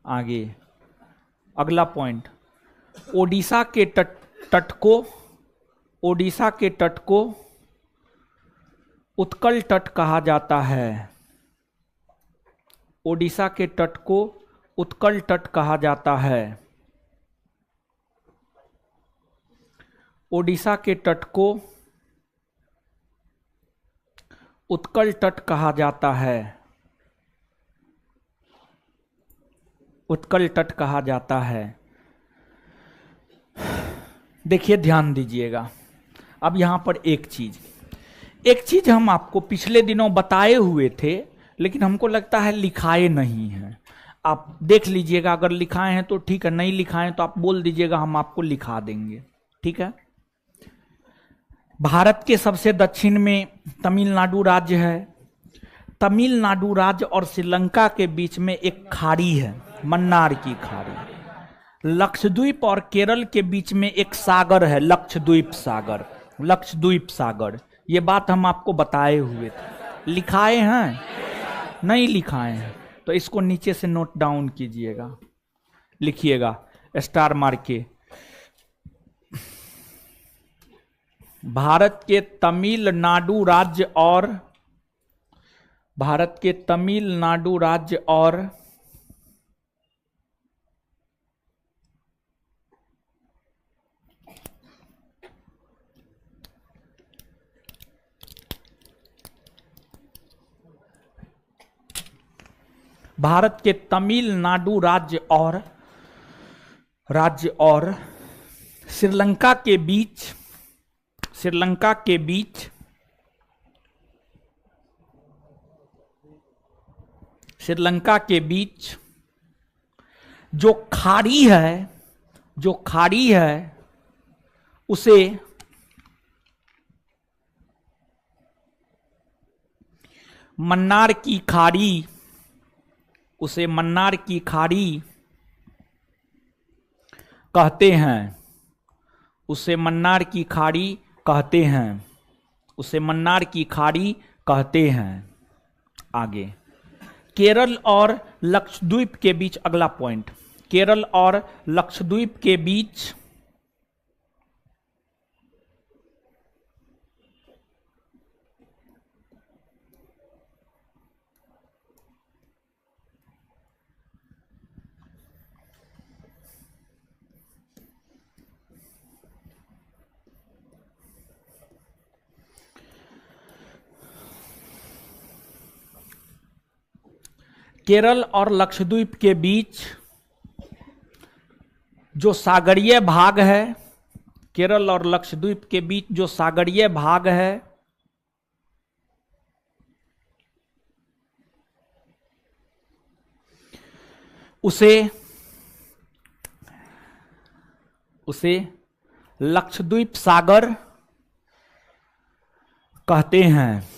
आगे अगला पॉइंट, ओडिशा के तट को, ओडिशा के तट को उत्कल तट कहा जाता है। ओडिशा के तट को उत्कल तट कहा जाता है। ओडिशा के तट को उत्कल तट कहा जाता है। उत्कल तट कहा जाता है। देखिए ध्यान दीजिएगा, अब यहां पर एक चीज हम आपको पिछले दिनों बताए हुए थे, लेकिन हमको लगता है लिखाए नहीं हैं। आप देख लीजिएगा, अगर लिखाए हैं तो ठीक है, नहीं लिखाए हैं तो आप बोल दीजिएगा, हम आपको लिखा देंगे। ठीक है। भारत के सबसे दक्षिण में तमिलनाडु राज्य है। तमिलनाडु राज्य और श्रीलंका के बीच में एक खाड़ी है, मन्नार की खाड़ी। लक्षद्वीप और केरल के बीच में एक सागर है, लक्षद्वीप सागर, लक्षद्वीप सागर। ये बात हम आपको बताए हुए थे। लिखाए हैं? नहीं लिखाए हैं तो इसको नीचे से नोट डाउन कीजिएगा, लिखिएगा स्टार मार के। भारत के तमिलनाडु राज्य और भारत के तमिलनाडु राज्य और भारत के तमिलनाडु राज्य और श्रीलंका के बीच, श्रीलंका के बीच श्रीलंका के बीच जो खाड़ी है उसे मन्नार की खाड़ी, उसे मन्नार की खाड़ी कहते हैं, उसे मन्नार की खाड़ी कहते हैं, उसे मन्नार की खाड़ी कहते हैं। आगे, केरल और लक्षद्वीप के बीच, अगला पॉइंट, केरल और लक्षद्वीप के बीच केरल और लक्षद्वीप के बीच जो सागरीय भाग है, केरल और लक्षद्वीप के बीच जो सागरीय भाग है, उसे लक्षद्वीप सागर कहते हैं।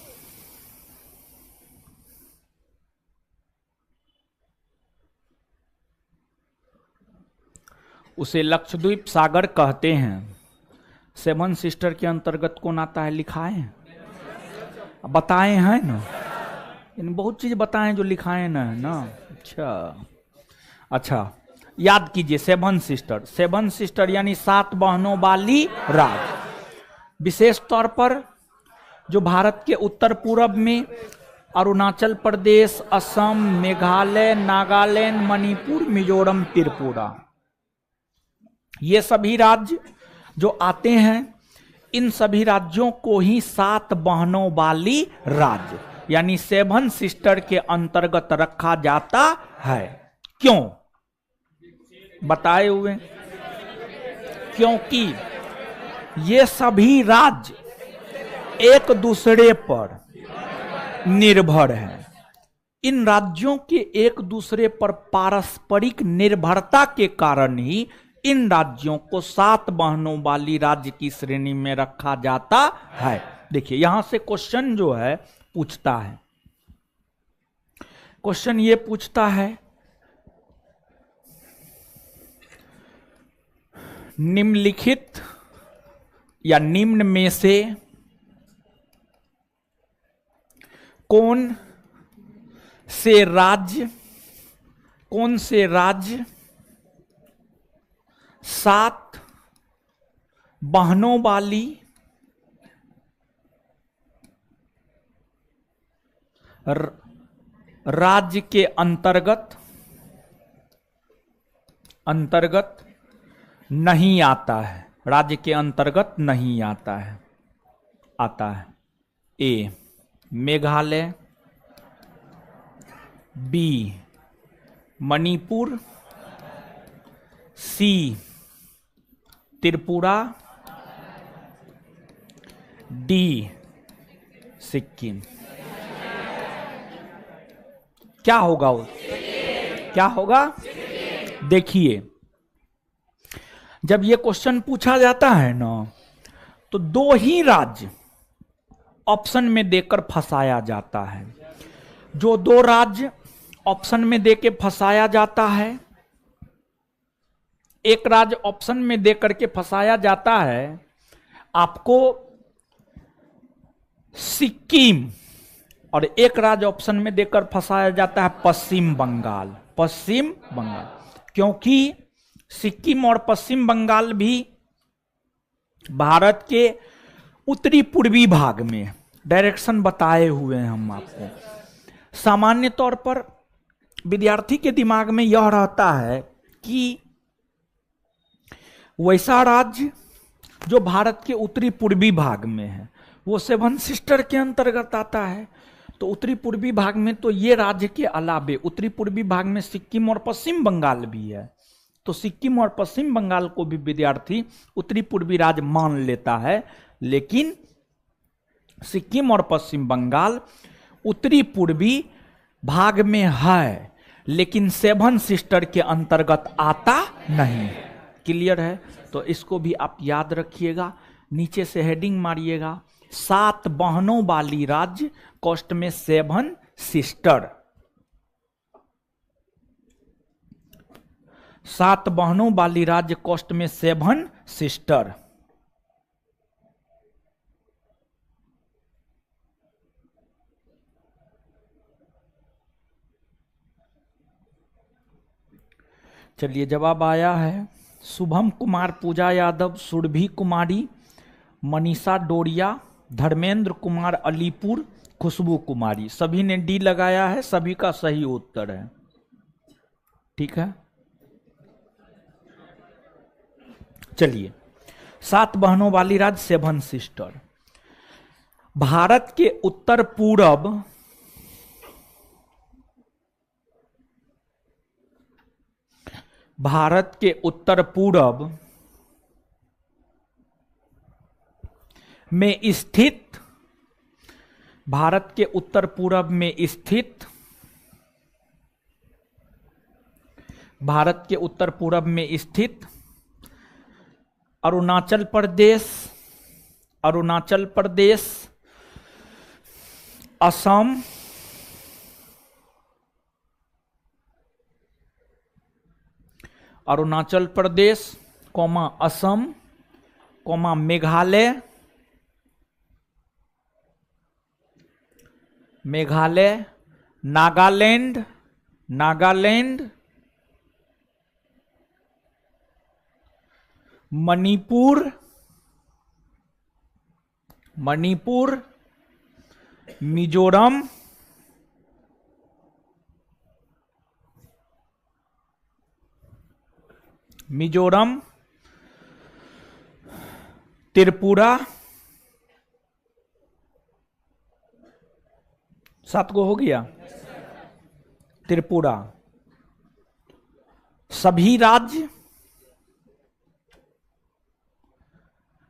उसे लक्षद्वीप सागर कहते हैं। सेवन सिस्टर के अंतर्गत कौन आता है, लिखाए हैं, बताए हैं ना, इन बहुत चीज बताए जो लिखाए ना। अच्छा, याद कीजिए, सेवन सिस्टर, सेवन सिस्टर यानी 7 बहनों वाली राज्य। विशेष तौर पर जो भारत के उत्तर पूर्व में अरुणाचल प्रदेश, असम, मेघालय, नागालैंड, मणिपुर, मिजोरम, त्रिपुरा, ये सभी राज्य जो आते हैं, इन सभी राज्यों को ही 7 बहनों वाली राज्य यानी 7 सिस्टर के अंतर्गत रखा जाता है। क्यों बताए हुए? क्योंकि ये सभी राज्य एक दूसरे पर निर्भर हैं। इन राज्यों के एक दूसरे पर पारस्परिक निर्भरता के कारण ही इन राज्यों को 7 बहनों वाली राज्य की श्रेणी में रखा जाता है। देखिए, यहां से क्वेश्चन जो है पूछता है, क्वेश्चन ये पूछता है, निम्नलिखित या निम्न में से कौन से राज्य 7 बहनों वाली राज्य के अंतर्गत नहीं आता है, राज्य के अंतर्गत नहीं आता है। आता है ए मेघालय, बी मणिपुर, सी त्रिपुरा, डी सिक्किम। क्या होगा वो? क्या होगा? देखिए, जब ये क्वेश्चन पूछा जाता है ना, तो 2 ही राज्य ऑप्शन में देकर फंसाया जाता है। जो 2 राज्य ऑप्शन में देके फंसाया जाता है, एक राज्य ऑप्शन में देकर के फंसाया जाता है आपको सिक्किम, और एक राज्य ऑप्शन में देकर फंसाया जाता है पश्चिम बंगाल। पश्चिम बंगाल, क्योंकि सिक्किम और पश्चिम बंगाल भी भारत के उत्तरी पूर्वी भाग में, डायरेक्शन बताए हुए हैं हम आपको। सामान्य तौर पर विद्यार्थी के दिमाग में यह रहता है कि वैसा राज्य जो भारत के उत्तरी पूर्वी भाग में है वो 7 सिस्टर के अंतर्गत आता है। तो उत्तरी पूर्वी भाग में तो ये राज्य के अलावे उत्तरी पूर्वी भाग में सिक्किम और पश्चिम बंगाल भी है, तो सिक्किम और पश्चिम बंगाल को भी विद्यार्थी उत्तरी पूर्वी राज्य मान लेता है। लेकिन सिक्किम और पश्चिम बंगाल उत्तरी पूर्वी भाग में है, लेकिन 7 सिस्टर के अंतर्गत आता नहीं। क्लियर है? तो इसको भी आप याद रखिएगा, नीचे से हेडिंग मारिएगा 7 बहनों वाली राज्य कॉस्ट में 7 सिस्टर। 7 बहनों वाली राज्य कॉस्ट में 7 सिस्टर। चलिए जवाब आया है, शुभम कुमार, पूजा यादव, सुरभि कुमारी, मनीषा डोरिया, धर्मेंद्र कुमार अलीपुर, खुशबू कुमारी। सभी ने डी लगाया है, सभी का सही उत्तर है। ठीक है, चलिए 7 बहनों वाली राज्य 7 सिस्टर। भारत के उत्तर पूरब में स्थित अरुणाचल प्रदेश, असम, अरुणाचल प्रदेश, असम, मेघालय, नागालैंड, मणिपुर, मिजोरम, त्रिपुरा। 7 को हो गया, त्रिपुरा। सभी राज्य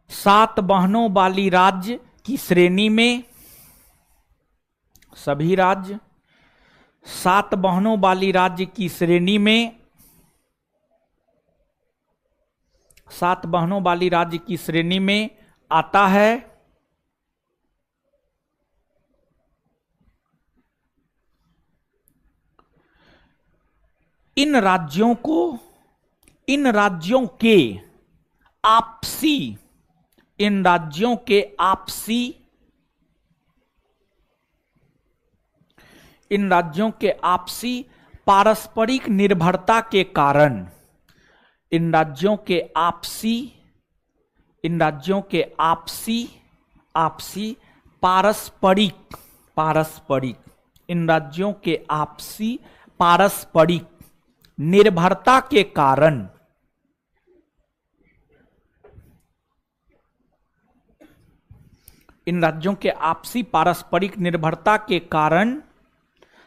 7 बहनों वाली राज्य की श्रेणी में, सभी राज्य 7 बहनों वाली राज्य की श्रेणी में, 7 बहनों वाली राज्य की श्रेणी में आता है। इन राज्यों के आपसी पारस्परिक निर्भरता के कारण, इन राज्यों के आपसी पारस्परिक निर्भरता के कारण, इन राज्यों के आपसी पारस्परिक निर्भरता के कारण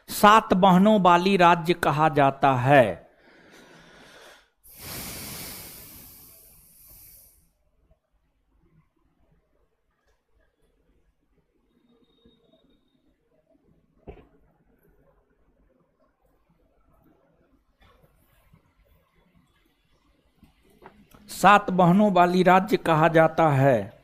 7 बहनों वाली राज्य कहा जाता है। सात बहनों वाली राज्य कहा जाता है।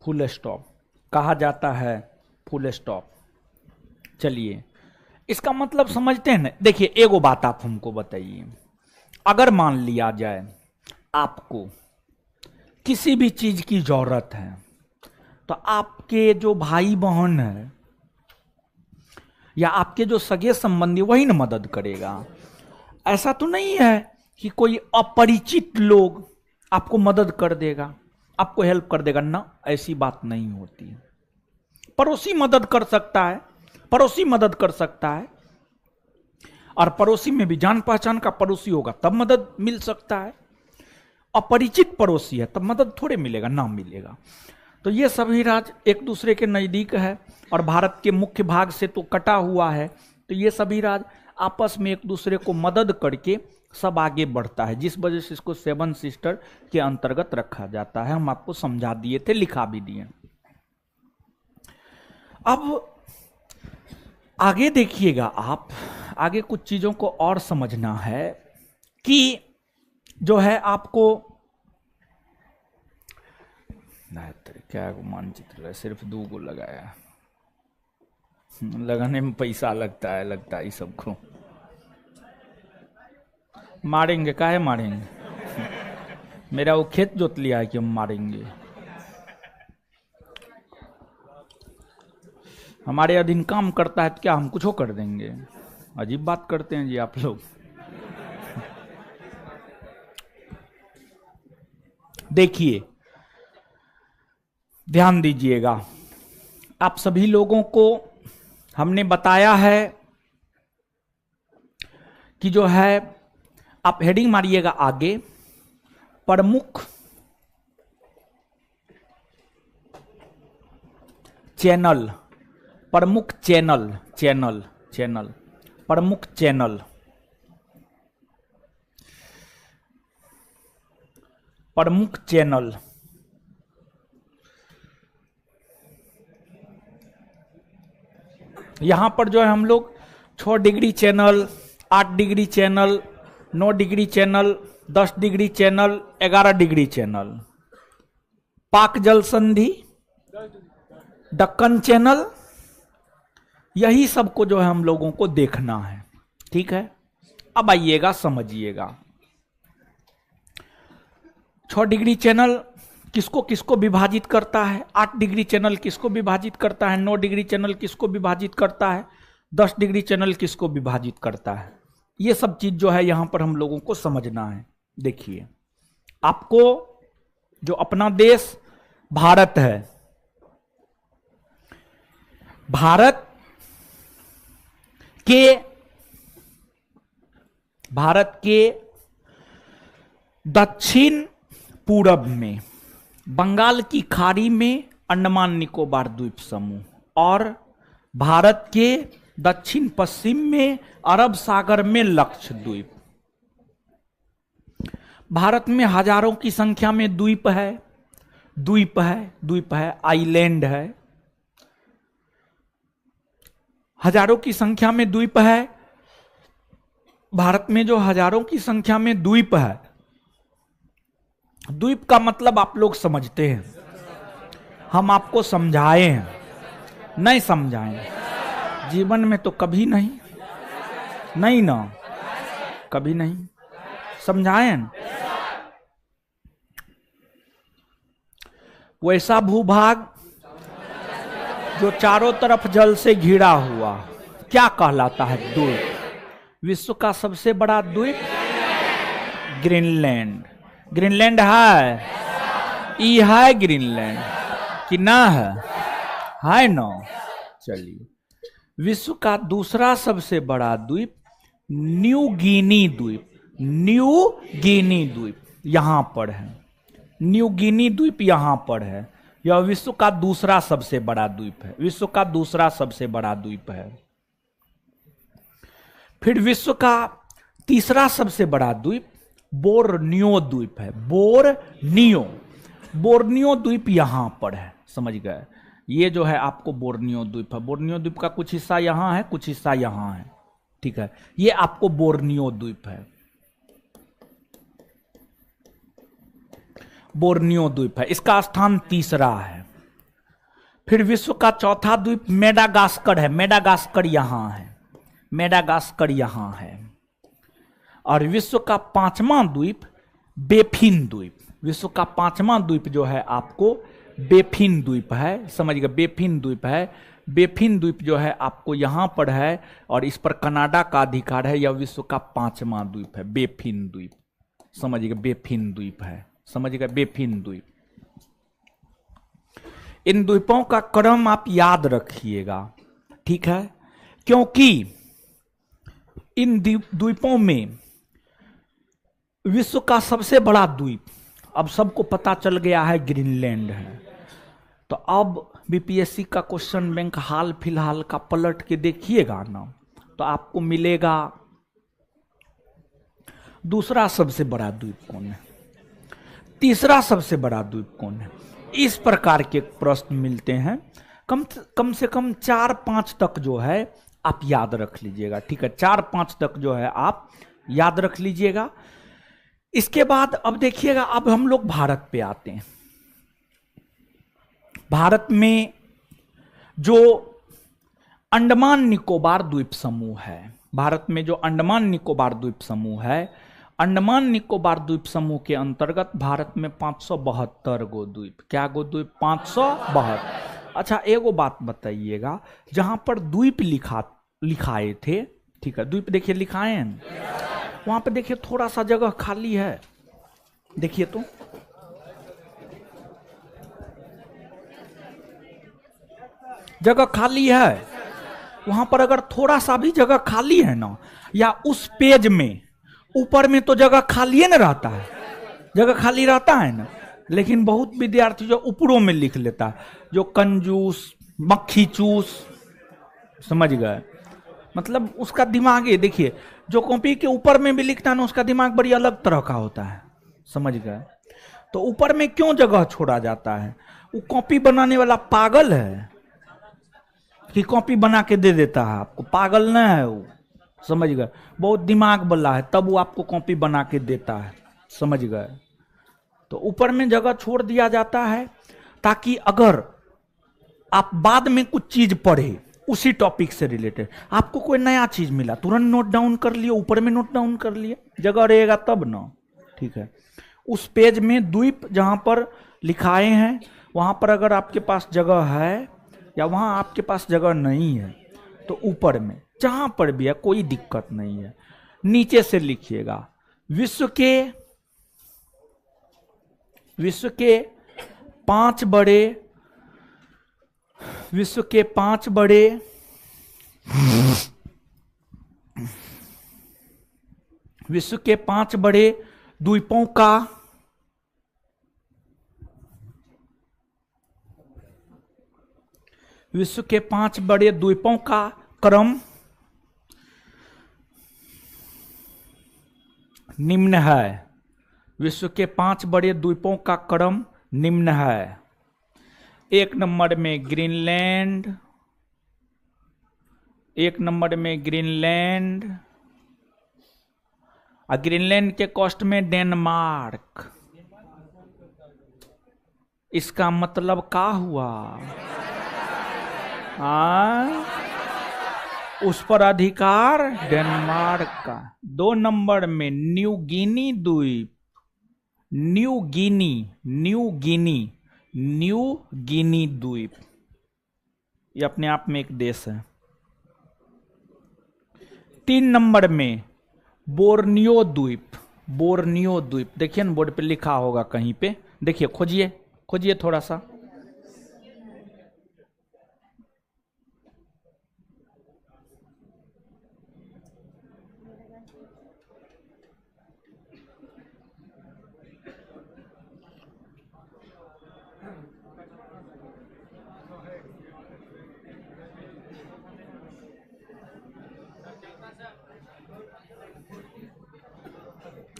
फुल स्टॉप कहा जाता है, फुल स्टॉप। चलिए इसका मतलब समझते हैं ना। देखिए एगो बात आप हमको बताइए, अगर मान लिया जाए आपको किसी भी चीज की जरूरत है तो आपके जो भाई बहन है या आपके जो सगे संबंधी वही ना मदद करेगा। ऐसा तो नहीं है कि कोई अपरिचित लोग आपको मदद कर देगा, आपको हेल्प कर देगा ना, ऐसी बात नहीं होती है। पड़ोसी मदद कर सकता है, पड़ोसी मदद कर सकता है, और पड़ोसी में भी जान पहचान का पड़ोसी होगा तब मदद मिल सकता है। अपरिचित पड़ोसी है तब मदद थोड़े मिलेगा, ना मिलेगा। तो ये सभी राज्य एक दूसरे के नजदीक है और भारत के मुख्य भाग से तो कटा हुआ है, तो ये सभी राज्य आपस में एक दूसरे को मदद करके सब आगे बढ़ता है, जिस वजह से इसको 7 सिस्टर के अंतर्गत रखा जाता है। हम आपको समझा दिए थे, लिखा भी दिए। अब आगे देखिएगा आप, आगे कुछ चीजों को और समझना है कि जो है आपको क्या मानचित्र है, सिर्फ 2 को लगाया, लगाने में पैसा लगता है सबको। मारेंगे, काहे मारेंगे? मेरा वो खेत जोत लिया है कि हम मारेंगे? हमारे अधीन काम करता है तो क्या हम कुछ कर देंगे? अजीब बात करते हैं जी आप लोग। देखिए, ध्यान दीजिएगा, आप सभी लोगों को हमने बताया है कि जो है आप हेडिंग मारिएगा आगे, प्रमुख चैनल, प्रमुख चैनल, प्रमुख चैनल, प्रमुख चैनल। यहां पर जो है हम लोग 6 degree channel, 8 degree channel, 9 degree channel, 10 degree channel, 11 degree channel, पाक जल संधि, दक्कन चैनल, यही सबको जो है हम लोगों को देखना है। ठीक है, अब आइएगा समझिएगा, 6 डिग्री चैनल किसको किसको विभाजित करता है, 8 डिग्री चैनल किसको विभाजित करता है, 9 डिग्री चैनल किसको विभाजित करता है, 10 डिग्री चैनल किसको विभाजित करता है। ये सब चीज जो है यहां पर हम लोगों को समझना है। देखिए, आपको जो अपना देश भारत है, भारत के दक्षिण पूरब में बंगाल की खाड़ी में अंडमान निकोबार द्वीप समूह और भारत के दक्षिण पश्चिम में अरब सागर में लक्षद्वीप। भारत में हजारों की संख्या में द्वीप है, आइलैंड है, हजारों की संख्या में द्वीप है। भारत में जो हजारों की संख्या में द्वीप है, द्वीप का मतलब आप लोग समझते हैं, हम आपको समझाए हैं, नहीं समझाए जीवन में तो कभी नहीं ना, कभी नहीं समझाए। वैसा भूभाग जो चारों तरफ जल से घिरा हुआ क्या कहलाता है? द्वीप। विश्व का सबसे बड़ा द्वीप ग्रीनलैंड। ग्रीनलैंड है, ई है ग्रीनलैंड कि ना है ना? चलिए, विश्व का दूसरा सबसे बड़ा द्वीप न्यू गिनी द्वीप, न्यू गिनी द्वीप यहां पर है, न्यू गिनी द्वीप यहां पर है। यह विश्व का दूसरा सबसे बड़ा द्वीप है, विश्व का दूसरा सबसे बड़ा द्वीप है। फिर विश्व का तीसरा सबसे बड़ा द्वीप बोर्नियो द्वीप है, बोर्नियो द्वीप यहां पर है, समझ गए? ये जो है आपको बोर्नियो द्वीप है, बोर्नियो द्वीप का कुछ हिस्सा यहां है, कुछ हिस्सा यहां है, ठीक है? ये आपको बोर्नियो द्वीप है, बोर्नियो द्वीप है, इसका स्थान तीसरा है। फिर विश्व का चौथा द्वीप मेडागास्कर है, मेडागास्कर यहां है, मेडागास्कर यहां है। और विश्व का पांचवा द्वीप बेफिन द्वीप, विश्व का पांचवा द्वीप जो है आपको बेफिन द्वीप है, समझ गए? बेफिन द्वीप है, बेफिन द्वीप जो है आपको यहां पर है और इस पर कनाडा का अधिकार है। यह विश्व का पांचवा द्वीप है, बेफिन द्वीप, समझिएगा? बेफिन द्वीप है, समझिएगा? बेफिन द्वीप। इन द्वीपों का क्रम आप याद रखिएगा, ठीक है? क्योंकि इन द्वीपों में विश्व का सबसे बड़ा द्वीप अब सबको पता चल गया है, ग्रीनलैंड है। तो अब बीपीएससी का क्वेश्चन बैंक हाल फिलहाल का पलट के देखिएगा ना, तो आपको मिलेगा दूसरा सबसे बड़ा द्वीप कौन है, तीसरा सबसे बड़ा द्वीप कौन है। इस प्रकार के प्रश्न मिलते हैं, कम से कम 4-5 तक जो है आप याद रख लीजिएगा, ठीक है। 4-5 तक जो है आप याद रख लीजिएगा। इसके बाद अब देखिएगा, अब हम लोग भारत पे आते हैं। भारत में जो अंडमान निकोबार द्वीप समूह है, भारत में जो अंडमान निकोबार द्वीप समूह है, अंडमान निकोबार द्वीप समूह के अंतर्गत भारत में 572 गो द्वीप, क्या गो द्वीप? 572। अच्छा, एगो बात बताइएगा, जहां पर द्वीप लिखाए थे, ठीक है, द्वीप देखिए लिखाए हैं, वहां पे देखिए थोड़ा सा जगह खाली है, देखिए तो जगह खाली है। वहां पर अगर थोड़ा सा भी जगह खाली है ना, या उस पेज में ऊपर में तो जगह खाली न रहता है, जगह खाली रहता है ना, लेकिन बहुत विद्यार्थी जो ऊपरों में लिख लेता है, जो कंजूस मक्खी चूस, समझ गए, मतलब उसका दिमाग ये देखिए, जो कॉपी के ऊपर में भी लिखता है ना, उसका दिमाग बड़ी अलग तरह का होता है, समझ गए। तो ऊपर में क्यों जगह छोड़ा जाता है? वो कॉपी बनाने वाला पागल है कि कॉपी बना के दे देता है आपको, पागल न है वो, समझ गए, बहुत दिमाग वाला है, तब वो आपको कॉपी बना के देता है, समझ गए। तो ऊपर में जगह छोड़ दिया जाता है ताकि अगर आप बाद में कुछ चीज पढ़े उसी टॉपिक से रिलेटेड, आपको कोई नया चीज मिला, तुरंत नोट डाउन कर लिए, ऊपर में नोट डाउन कर लिए, जगह रहेगा तब ना, ठीक है। उस पेज में द्वीप जहां पर लिखाए हैं, वहां पर अगर आपके पास जगह है या वहां आपके पास जगह नहीं है, तो ऊपर में जहां पर भी है कोई दिक्कत नहीं है, नीचे से लिखिएगा, विश्व के 5 बड़े द्वीपों का विश्व के 5 बड़े द्वीपों का क्रम निम्न है। विश्व के 5 बड़े द्वीपों का क्रम निम्न है। 1 नंबर में ग्रीनलैंड, 1 नंबर में ग्रीनलैंड, और ग्रीनलैंड के कोस्ट में डेनमार्क। इसका मतलब क्या हुआ? उस पर अधिकार डेनमार्क का। 2 नंबर में न्यू गिनी द्वीप, न्यू गिनी द्वीप, ये अपने आप में एक देश है। 3 नंबर में बोर्नियो द्वीप, देखिए ना बोर्ड पे लिखा होगा कहीं पे, देखिए, खोजिए थोड़ा सा।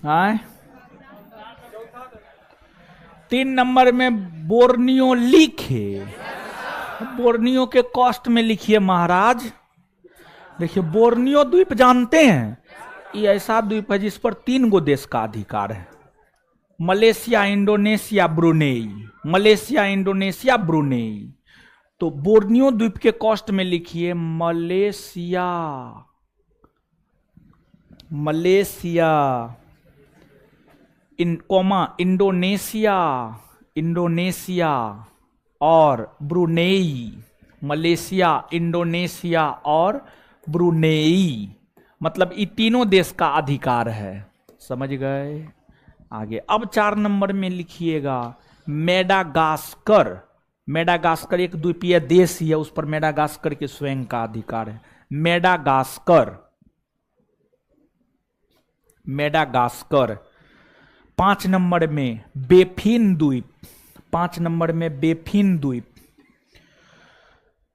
हाँ, 3 नंबर में बोर्नियो लिखे, बोर्नियो के कोस्ट में लिखिए महाराज। देखिए, बोर्नियो द्वीप जानते हैं, ये ऐसा द्वीप है जिस पर 3 गो देश का अधिकार है, मलेशिया, इंडोनेशिया, ब्रुनेई। तो बोर्नियो द्वीप के कोस्ट में लिखिए मलेशिया इंडोनेशिया और ब्रुनेई, मलेशिया, इंडोनेशिया और ब्रुनेई, मतलब ये तीनों देश का अधिकार है, समझ गए। आगे अब 4 नंबर में लिखिएगा मेडागास्कर। मेडागास्कर एक द्वीपीय देश ही है, उस पर मेडागास्कर के स्वयं का अधिकार है। मेडागास्कर। 5 नंबर में बेफिन द्वीप,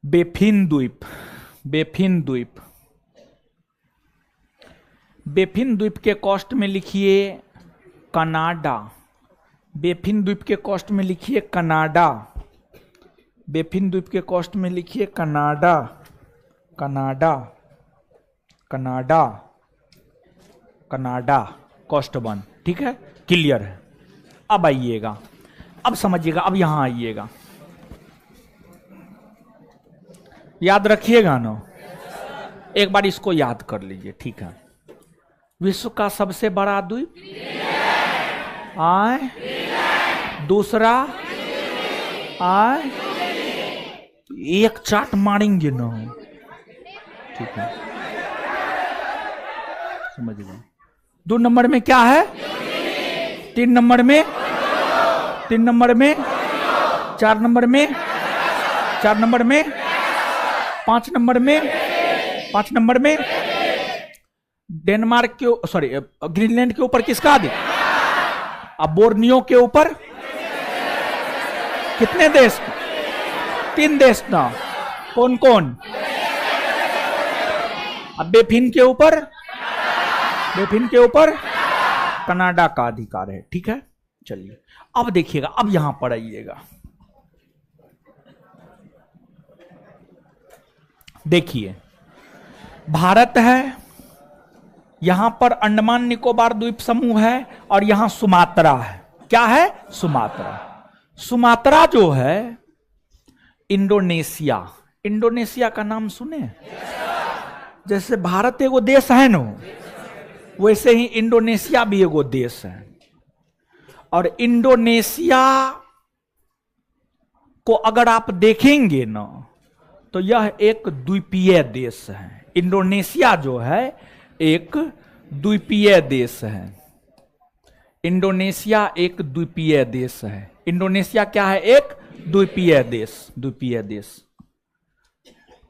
बेफिन द्वीप के कोस्ट में लिखिए कनाडा, बेफिन द्वीप के कोस्ट में लिखिए कनाडा। कनाडा, कनाडा कोस्ट 1, ठीक है, क्लियर है। अब आइएगा, अब समझिएगा, अब यहां आइएगा, याद रखिएगा ना, एक बार इसको याद कर लीजिए, ठीक है। विश्व का सबसे बड़ा द्वीप आए, दूसरा आए, एक चाट मारेंगे ना, ठीक है, समझ गए। 2 नंबर में क्या है, 3 नंबर में, 3 नंबर में, 4 नंबर में, 4 नंबर में, 5 नंबर में, 5 नंबर में डेनमार्क के, सॉरी ग्रीनलैंड के ऊपर किसका अधिकार, अब बोर्नियो के ऊपर कितने देश, 3 देश ना, कौन कौन, अब बेफिन के ऊपर, बेफिन के ऊपर कनाडा का अधिकार है, ठीक है। चलिए अब देखिएगा, अब यहां पर आइएगा, देखिए भारत है, यहां पर अंडमान निकोबार द्वीप समूह है, और यहां सुमात्रा है, क्या है, सुमात्रा। सुमात्रा जो है इंडोनेशिया, इंडोनेशिया का नाम सुने, जैसे भारत एगो देश है ना, वैसे ही इंडोनेशिया भी एगो देश है, और इंडोनेशिया को अगर आप देखेंगे ना तो यह एक द्वीपीय देश है। इंडोनेशिया जो है एक द्वीपीय देश है, इंडोनेशिया एक द्वीपीय देश है। इंडोनेशिया क्या है, एक द्वीपीय देश, द्वीपीय देश।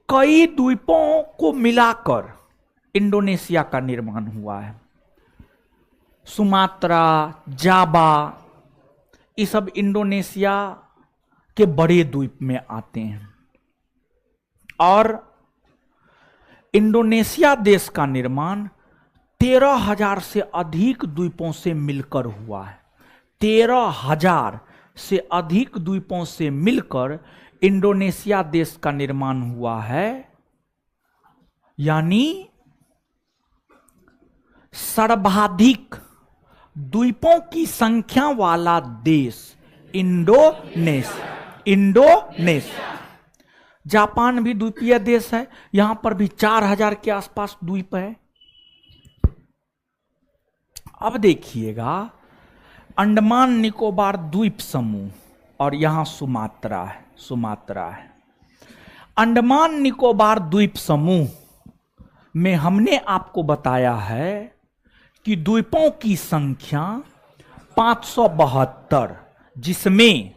कई द्वीपों को मिलाकर इंडोनेशिया का निर्माण हुआ है। सुमात्रा, जावा, ये सब इंडोनेशिया के बड़े द्वीप में आते हैं, और इंडोनेशिया देश का निर्माण 13,000 से अधिक द्वीपों से मिलकर हुआ है। 13,000 से अधिक द्वीपों से मिलकर इंडोनेशिया देश का निर्माण हुआ है, यानी सर्वाधिक द्वीपों की संख्या वाला देश इंडोनेशिया। इंडोनेशिया, जापान भी द्वीपीय देश है, यहां पर भी 4,000 के आसपास द्वीप है। अब देखिएगा, अंडमान निकोबार द्वीप समूह, और यहां सुमात्रा है, सुमात्रा है। अंडमान निकोबार द्वीप समूह में हमने आपको बताया है कि द्वीपों की संख्या 572, जिसमें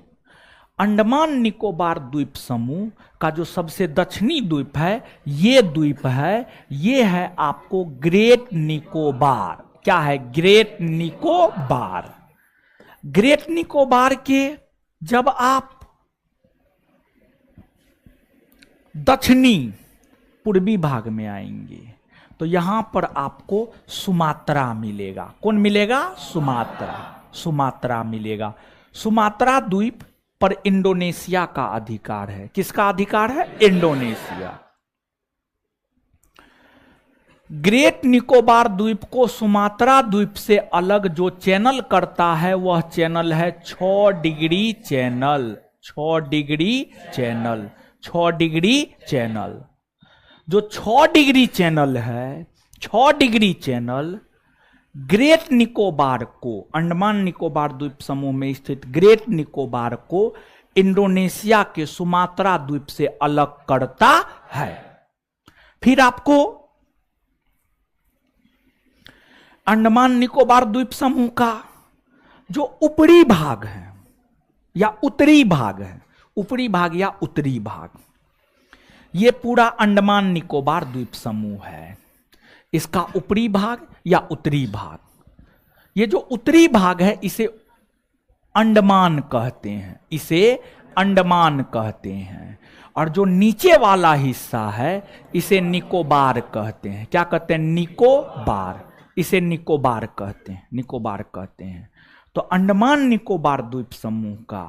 अंडमान निकोबार द्वीप समूह का जो सबसे दक्षिणी द्वीप है, ये द्वीप है, ये है आपको ग्रेट निकोबार। क्या है, ग्रेट निकोबार। ग्रेट निकोबार के जब आप दक्षिणी पूर्वी भाग में आएंगे तो यहां पर आपको सुमात्रा मिलेगा। कौन मिलेगा, सुमात्रा, सुमात्रा मिलेगा। सुमात्रा द्वीप पर इंडोनेशिया का अधिकार है। किसका अधिकार है, इंडोनेशिया। ग्रेट निकोबार द्वीप को सुमात्रा द्वीप से अलग जो चैनल करता है वह चैनल है 6 degree channel. 6 degree channel, 6 degree channel. जो 6 डिग्री चैनल है, 6 डिग्री चैनल ग्रेट निकोबार को, अंडमान निकोबार द्वीप समूह में स्थित ग्रेट निकोबार को इंडोनेशिया के सुमात्रा द्वीप से अलग करता है। फिर आपको अंडमान निकोबार द्वीप समूह का जो ऊपरी भाग है या उत्तरी भाग है, ऊपरी भाग या उत्तरी भाग, ये पूरा अंडमान निकोबार द्वीप समूह है। इसका ऊपरी भाग या उत्तरी भाग, ये जो उत्तरी भाग है इसे अंडमान कहते हैं, इसे अंडमान कहते हैं। और जो नीचे वाला हिस्सा है इसे निकोबार कहते हैं। क्या कहते हैं, निकोबार। इसे निकोबार कहते हैं, निकोबार कहते हैं। तो अंडमान निकोबार द्वीप समूह का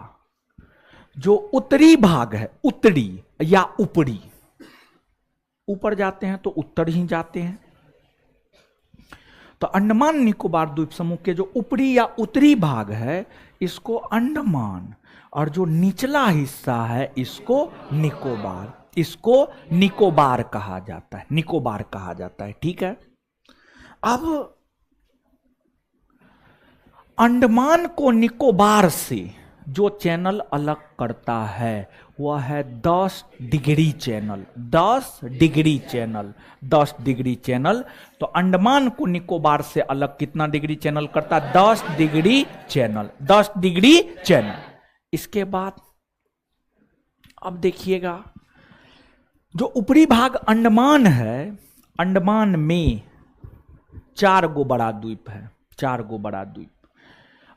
जो उत्तरी भाग है, उत्तरी या ऊपरी, ऊपर जाते हैं तो उत्तर ही जाते हैं, तो अंडमान निकोबार द्वीप समूह के जो ऊपरी या उत्तरी भाग है इसको अंडमान, और जो निचला हिस्सा है इसको निकोबार, इसको निकोबार कहा जाता है, निकोबार कहा जाता है। ठीक है, अब अंडमान को निकोबार से जो चैनल अलग करता है वह है 10 degree channel, 10 degree channel, 10 degree channel. तो अंडमान को निकोबार से अलग कितना डिग्री चैनल करता है? 10 डिग्री चैनल, 10 डिग्री चैनल। इसके बाद अब देखिएगा जो ऊपरी भाग अंडमान है, अंडमान में 4 गो बड़ा द्वीप है, 4 गो बड़ा द्वीप।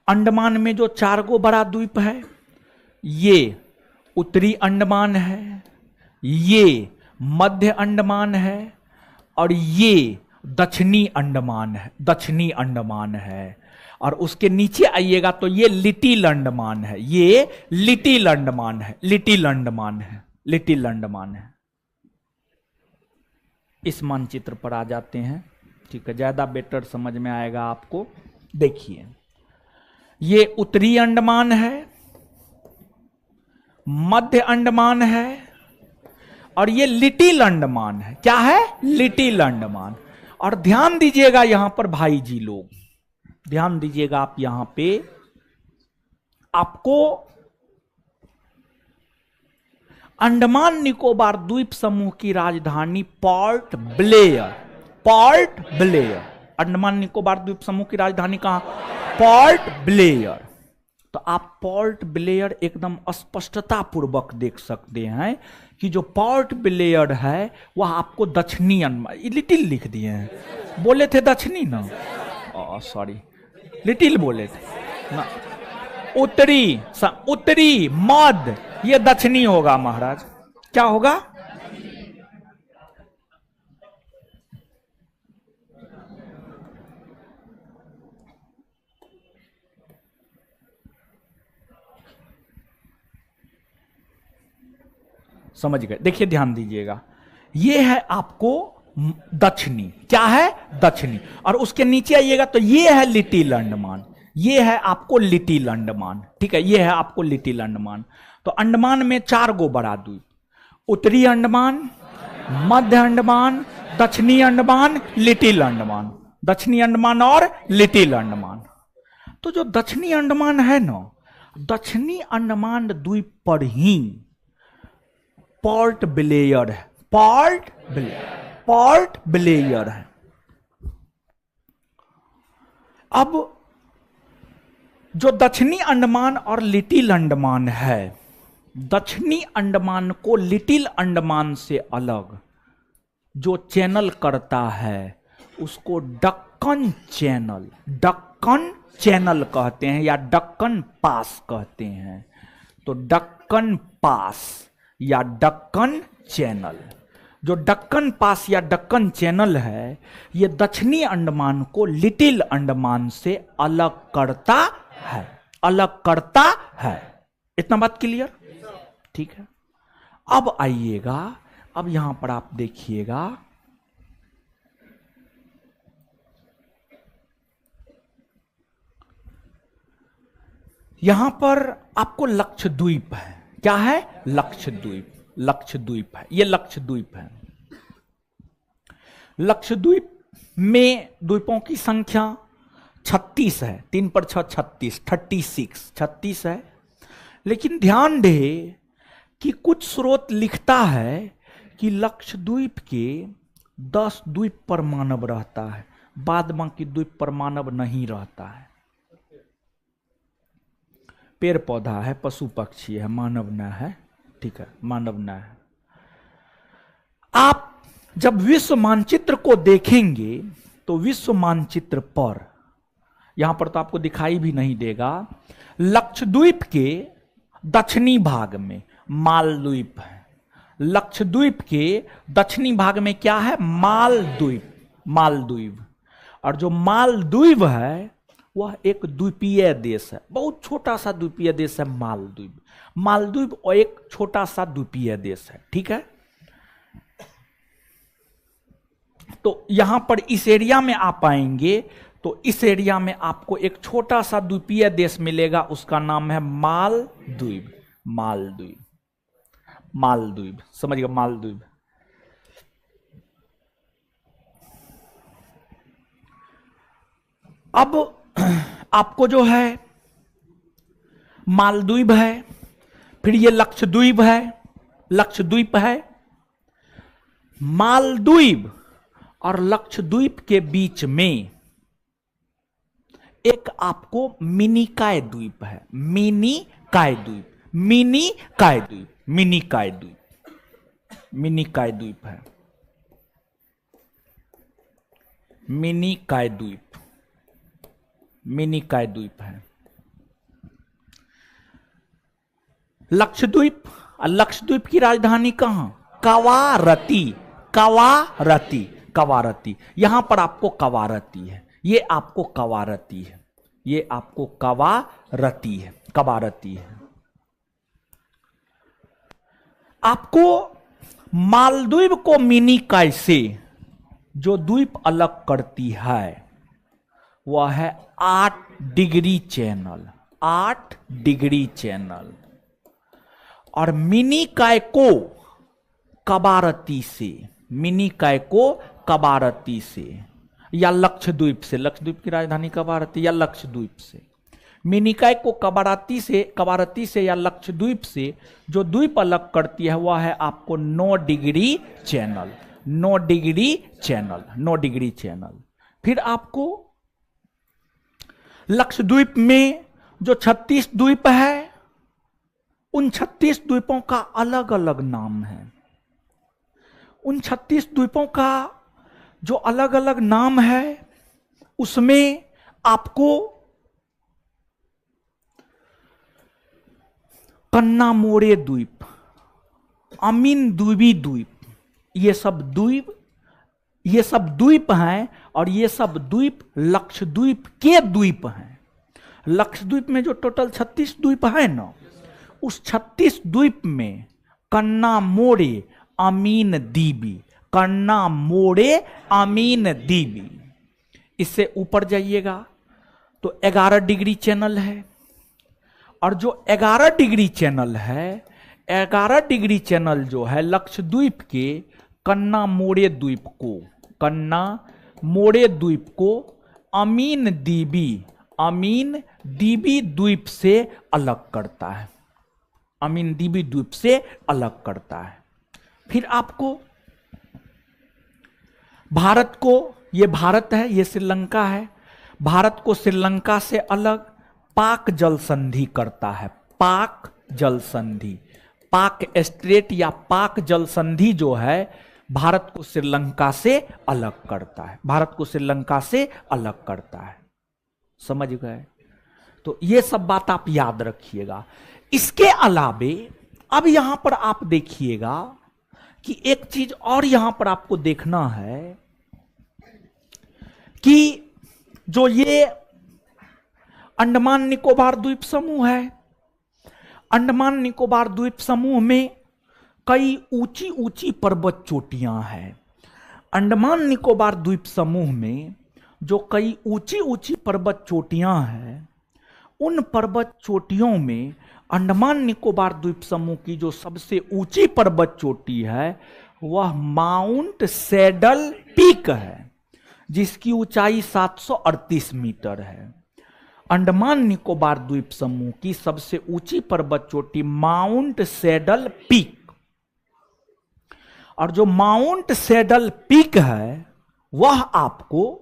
अंडमान में जो 4 गो बड़ा द्वीप है ये उत्तरी अंडमान है, ये मध्य अंडमान है और ये दक्षिणी अंडमान है, दक्षिणी अंडमान है। और उसके नीचे आइएगा तो ये लिटिल अंडमान है, ये लिटिल अंडमान है, लिटिल अंडमान है, लिटिल अंडमान है। इस मानचित्र पर आ जाते हैं, ठीक है, ज्यादा बेटर समझ में आएगा आपको। देखिए ये उत्तरी अंडमान है, मध्य अंडमान है और ये लिटिल अंडमान है। क्या है? लिटिल अंडमान। और ध्यान दीजिएगा यहां पर भाई जी लोग, ध्यान दीजिएगा आप यहां पे, आपको अंडमान निकोबार द्वीप समूह की राजधानी port Blair, port Blair, Andaman Nicobar द्वीप समूह की राजधानी कहां? Port Blair. तो आप पोर्ट ब्लेयर एकदम स्पष्टता पूर्वक देख सकते हैं कि जो पोर्ट ब्लेयर है वह आपको दक्षिणी अंडमान, लिटिल लिख दिए हैं, बोले थे दक्षिणी ना, सॉरी लिटिल बोले थे ना, उत्तरी, उत्तरी मध्य, ये दक्षिणी होगा महाराज। क्या होगा? समझ गए? देखिए ध्यान दीजिएगा, ये है आपको दक्षिणी, क्या है? दक्षिणी। और उसके नीचे आइएगा तो ये है लिटिल अंडमान, ये है आपको लिटिल अंडमान, ठीक है, ये है आपको लिटिल अंडमान। तो अंडमान में 4 गो बड़ा द्वीप, उत्तरी अंडमान, मध्य अंडमान, दक्षिणी अंडमान, लिटिल अंडमान, दक्षिणी अंडमान और लिटिल अंडमान। तो जो दक्षिणी अंडमान है ना, दक्षिणी अंडमान द्वीप पर ही पोर्ट ब्लेयर है, पोर्ट ब्लेयर, पोर्ट ब्लेयर है। अब जो दक्षिणी अंडमान और लिटिल अंडमान है, दक्षिणी अंडमान को लिटिल अंडमान से अलग जो चैनल करता है उसको डक्कन चैनल, डक्कन चैनल कहते हैं या डक्कन पास कहते हैं। तो डक्कन पास या डक्कन चैनल, जो डक्कन पास या डक्कन चैनल है, ये दक्षिणी अंडमान को लिटिल अंडमान से अलग करता है, अलग करता है। इतना बात क्लियर? ठीक है। अब आइएगा, अब यहां पर आप देखिएगा, यहां पर आपको लक्षद्वीप है। क्या है? लक्षद्वीप, लक्षद्वीप है, ये लक्षद्वीप है। लक्षद्वीप में द्वीपों की संख्या 36 है, 3 पर 6 36, 36 है। लेकिन ध्यान दे कि कुछ स्रोत लिखता है कि लक्षद्वीप के 10 द्वीप पर मानव रहता है, बाद बाकी द्वीप पर मानव नहीं रहता है। पेड़ पौधा है, पशु पक्षी है, मानव न है, ठीक है, मानव न है। आप जब विश्व मानचित्र को देखेंगे तो विश्व मानचित्र पर, यहां पर तो आपको दिखाई भी नहीं देगा, लक्षद्वीप के दक्षिणी भाग में मालद्वीप है। लक्षद्वीप के दक्षिणी भाग में क्या है? मालद्वीप, मालद्वीप। और जो मालद्वीप है वह एक द्वीपीय देश है, बहुत छोटा सा द्वीपीय देश है मालद्वीप। मालद्वीप और एक छोटा सा द्वीपीय देश है, ठीक है। तो यहां पर इस एरिया में आप आएंगे तो इस एरिया में आपको एक छोटा सा द्वीपीय देश मिलेगा, उसका नाम है मालदीव। मालदीव, मालदीव, समझिएगा, मालदीव। अब आपको जो है मालदीव है, फिर ये लक्षद्वीप है, लक्षद्वीप है। मालदीव और लक्षद्वीप के बीच में एक आपको मिनिकॉय द्वीप है, मिनिकॉय द्वीप, मिनिकॉय द्वीप, मिनिकॉय द्वीप, मिनिकॉय द्वीप है, मिनिकॉय द्वीप, मिनिकॉय द्वीप है। लक्षद्वीप, लक्षद्वीप की राजधानी कहां? कवारती, कवारती, कवारती। यहां पर आपको कवारती है, ये आपको कवारती है, ये आपको कवारती है, कवारती है। आपको मालदीव को मिनिकॉय से जो द्वीप अलग करती है वह है 8 डिग्री चैनल, 8 डिग्री चैनल। और मिनिकॉय को कवारती से, मिनिकॉय को कवारती से या लक्षद्वीप से, लक्षद्वीप की राजधानी कवारती या लक्षद्वीप से, मिनिकॉय को कवारती से या लक्षद्वीप से जो द्वीप अलग करती है वह है आपको 9 degree channel, 9 degree channel, 9 degree channel. फिर आपको लक्षद्वीप में जो 36 द्वीप है, उन 36 द्वीपों का अलग अलग नाम है। उन 36 द्वीपों का जो अलग अलग नाम है उसमें आपको कन्नामोरे द्वीप, अमीनदीवी द्वीप, ये सब द्वीप हैं। और ये सब द्वीप लक्षद्वीप के द्वीप हैं। लक्षद्वीप में जो टोटल 36 द्वीप है ना, उस 36 द्वीप में कन्नामोरे अमीनदीवी, कन्नामोरे अमीनदीवी। इससे ऊपर जाइएगा तो 11 डिग्री चैनल है। और जो 11 डिग्री चैनल है, 11 डिग्री चैनल जो है लक्षद्वीप के कन्नामोरे द्वीप को, कन्नामोरे द्वीप को अमीनदीवी, अमीनदीवी द्वीप से अलग करता है, अमीनदीवी द्वीप से अलग करता है। फिर आपको भारत को, ये भारत है, ये श्रीलंका है, भारत को श्रीलंका से अलग पाक जल संधि करता है, पाक जल संधि, पाक स्ट्रेट या पाक जल संधि जो है भारत को श्रीलंका से अलग करता है, भारत को श्रीलंका से अलग करता है। समझ गए? तो ये सब बात आप याद रखिएगा। इसके अलावे अब यहां पर आप देखिएगा कि एक चीज और यहां पर आपको देखना है कि जो ये अंडमान निकोबार द्वीप समूह है, अंडमान निकोबार द्वीप समूह में कई ऊंची ऊंची पर्वत चोटियां हैं। अंडमान निकोबार द्वीप समूह में जो कई ऊंची ऊंची पर्वत चोटियां हैं, उन पर्वत चोटियों में अंडमान निकोबार द्वीप समूह की जो सबसे ऊंची पर्वत चोटी है वह माउंट सैडल पीक है, जिसकी ऊंचाई 738 मीटर है। अंडमान निकोबार द्वीप समूह की सबसे ऊंची पर्वत चोटी माउंट सैडल पीक, और जो माउंट सैडल पीक है वह आपको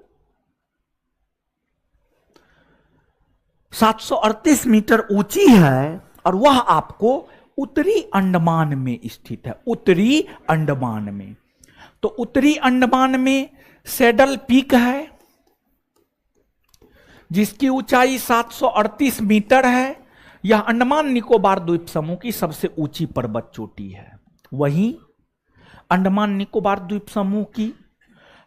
738 मीटर ऊंची है और वह आपको उत्तरी अंडमान में स्थित है, उत्तरी अंडमान में। तो उत्तरी अंडमान में सैडल पीक है जिसकी ऊंचाई 738 मीटर है। यह अंडमान निकोबार द्वीप समूह की सबसे ऊंची पर्वत चोटी है। वहीं अंडमान निकोबार द्वीप समूह की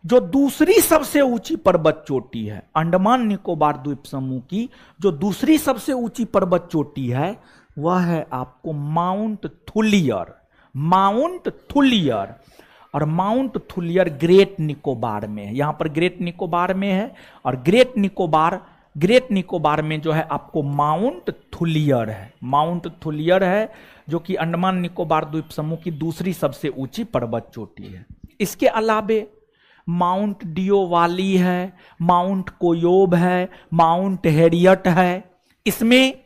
जो दूसरी सबसे ऊंची पर्वत चोटी है, अंडमान निकोबार द्वीप समूह की जो दूसरी सबसे ऊंची पर्वत चोटी है वह है आपको माउंट थुलियर, माउंट थुलियर। और माउंट थुलियर ग्रेट निकोबार में है। यहां पर ग्रेट निकोबार में है और ग्रेट निकोबार में जो है आपको माउंट थुलियर है। माउंट थुलियर है जो कि अंडमान निकोबार द्वीप समूह की दूसरी सबसे ऊंची पर्वत चोटी है। इसके अलावे माउंट डियोवाली है, माउंट कोयोब है, माउंट हैरियट है। इसमें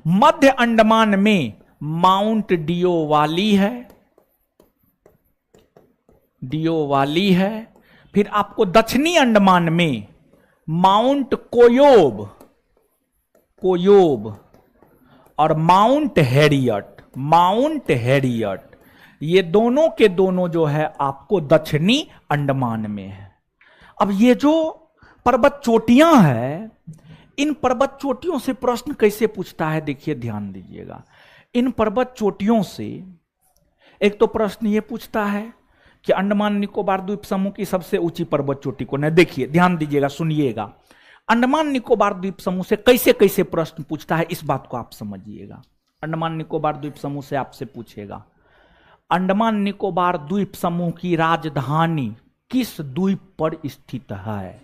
मध्य अंडमान में माउंट डियोवाली है, फिर आपको दक्षिणी अंडमान में माउंट कोयोब और माउंट हैरियट, ये दोनों के दोनों जो है आपको दक्षिणी अंडमान में है। अब ये जो पर्वत चोटियां हैं, इन पर्वत चोटियों से प्रश्न कैसे पूछता है, देखिए ध्यान दीजिएगा। इन पर्वत चोटियों से एक तो प्रश्न ये पूछता है कि अंडमान निकोबार द्वीप समूह की सबसे ऊंची पर्वत चोटी कौन है। देखिए ध्यान दीजिएगा, सुनिएगा। अंडमान निकोबार द्वीप समूह से कैसे कैसे प्रश्न पूछता है, इस बात को आप समझिएगा। अंडमान निकोबार द्वीप समूह से आपसे पूछेगा अंडमान निकोबार द्वीप समूह की राजधानी किस द्वीप पर स्थित है,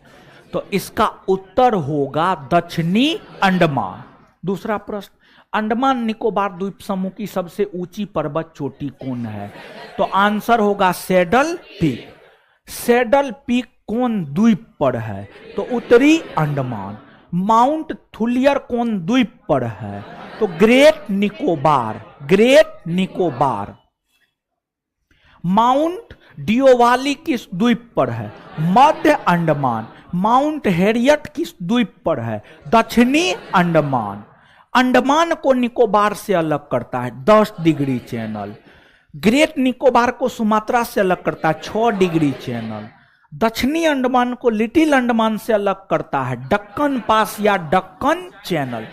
तो इसका उत्तर होगा दक्षिणी अंडमान। दूसरा प्रश्न, अंडमान निकोबार द्वीप समूह की सबसे ऊंची पर्वत चोटी कौन है, तो आंसर होगा सैडल पीक। सैडल पीक कौन द्वीप पर है, तो उत्तरी अंडमान। माउंट थुलियर कौन द्वीप पर है, तो ग्रेट निकोबार। माउंट डियोवाली किस द्वीप पर है, मध्य अंडमान। माउंट हैरियट किस द्वीप पर है, दक्षिणी अंडमान। अंडमान को निकोबार से अलग करता है 10 डिग्री चैनल। ग्रेट निकोबार को सुमात्रा से अलग करता है 6 डिग्री चैनल। दक्षिणी अंडमान को लिटिल अंडमान से अलग करता है दक्कन पास या दक्कन चैनल।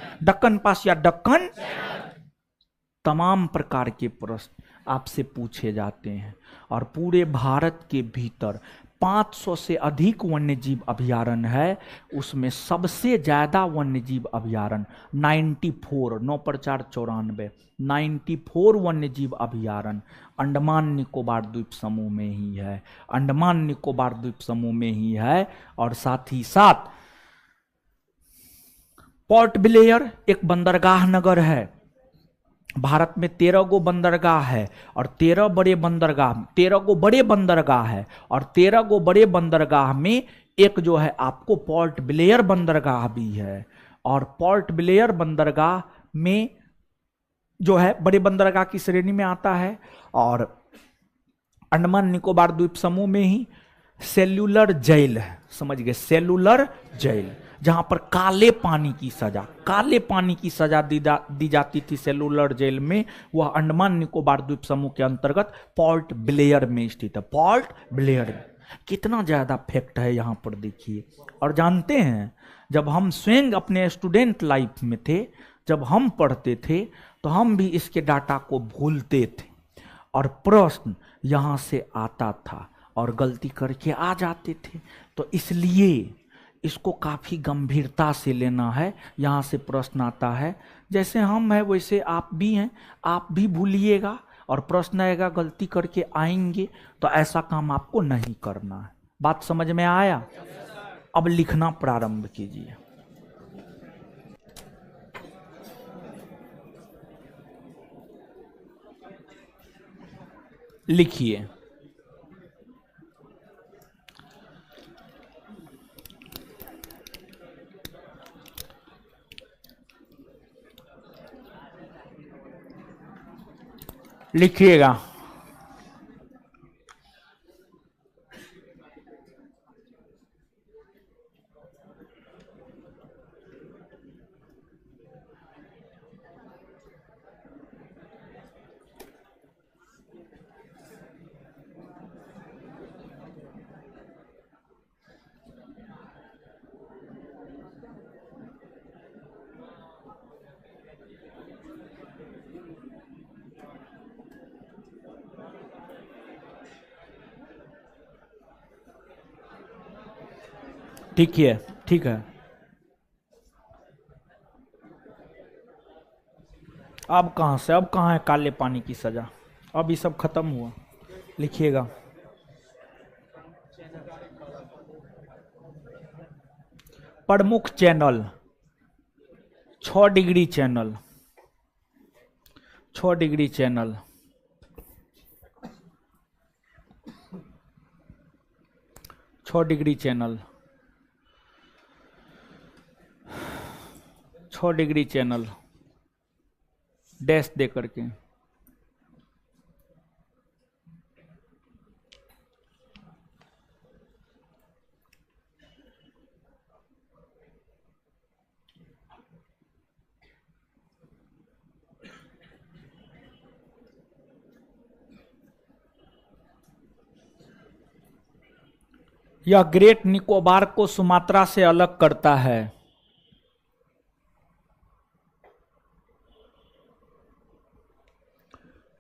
तमाम प्रकार के प्रश्न आपसे पूछे जाते हैं और पूरे भारत के भीतर 500 से अधिक वन्यजीव अभयारण्य है। उसमें सबसे ज्यादा वन्यजीव अभयारण्य 94 9 पर 4 94 94 वन्यजीव अभयारण्य अंडमान निकोबार द्वीप समूह में ही है। अंडमान निकोबार द्वीप समूह में ही है। और साथ ही साथ पोर्ट ब्लेयर एक बंदरगाह नगर है। भारत में 13 गो बंदरगाह है और 13 गो बड़े बंदरगाह है और 13 गो बड़े बंदरगाह में एक जो है आपको पोर्ट ब्लेयर बंदरगाह भी है। और पोर्ट ब्लेयर बंदरगाह में जो है बड़े बंदरगाह की श्रेणी में आता है। और अंडमान निकोबार द्वीप समूह में ही सेल्यूलर जेल है, समझ गए, सेल्यूलर जेल, जहां पर काले पानी की सजा दी जाती थी सेल्यूलर जेल में, वह अंडमान निकोबार द्वीप समूह के अंतर्गत पोर्ट ब्लेयर में स्थित है। पोर्ट ब्लेयर में कितना ज्यादा फैक्ट है यहां पर देखिए। और जानते हैं, जब हम स्वयं अपने स्टूडेंट लाइफ में थे, जब हम पढ़ते थे, तो हम भी इसके डाटा को भूलते थे और प्रश्न यहां से आता था और गलती करके आ जाते थे। तो इसलिए इसको काफी गंभीरता से लेना है। यहां से प्रश्न आता है, जैसे हम हैं वैसे आप भी हैं, आप भी भूलिएगा और प्रश्न आएगा, गलती करके आएंगे, तो ऐसा काम आपको नहीं करना है। बात समझ में आया? अब लिखना प्रारंभ कीजिए। लिखिए। लिखिएगा। ठीक है, ठीक है। अब कहां से, अब कहां है काले पानी की सजा? अब ये सब खत्म हुआ। लिखिएगा। प्रमुख channel 6 degree channel, 6 degree channel, 6 degree channel, 6 degree channel dash दे करके। यह ग्रेट निकोबार को सुमात्रा से अलग करता है।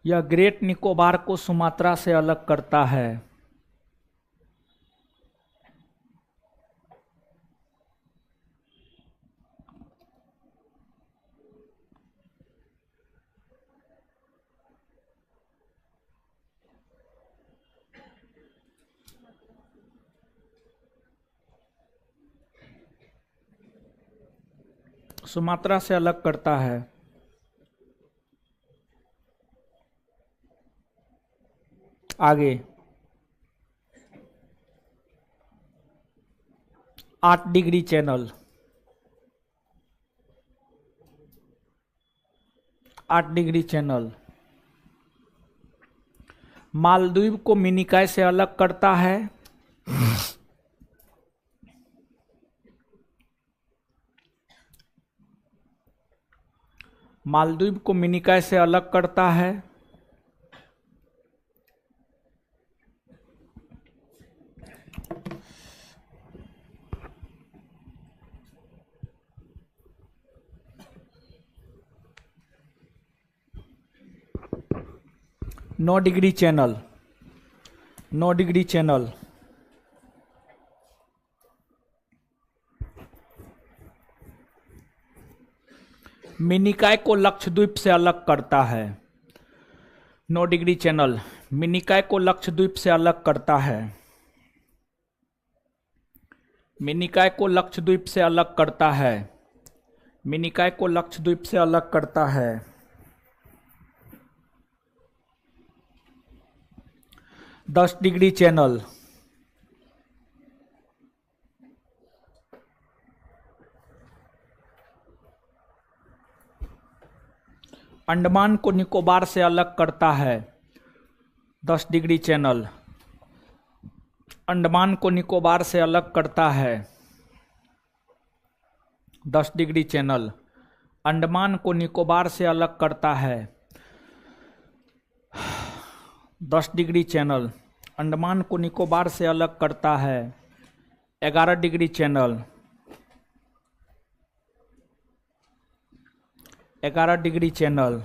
यह ग्रेट निकोबार को सुमात्रा से अलग करता है। सुमात्रा से अलग करता है। आगे 8 degree channel, 8 degree channel Maldives को मिनिकॉय से अलग करता है। मालदीव को मिनिकॉय से अलग करता है। नौ degree channel, 9 degree channel Minicoy को लक्षद्वीप से अलग करता है। 9 डिग्री चैनल मिनिकॉय को लक्षद्वीप से अलग करता है। मिनिकॉय को लक्षद्वीप से अलग करता है। मिनिकॉय को लक्षद्वीप से अलग करता है। 10 डिग्री चैनल अंडमान को निकोबार से अलग करता है। 10 डिग्री चैनल अंडमान को निकोबार से अलग करता है। 10 डिग्री चैनल अंडमान को निकोबार से अलग करता है। 10 डिग्री चैनल अंडमान को निकोबार से अलग करता है। 11 degree channel 11 degree channel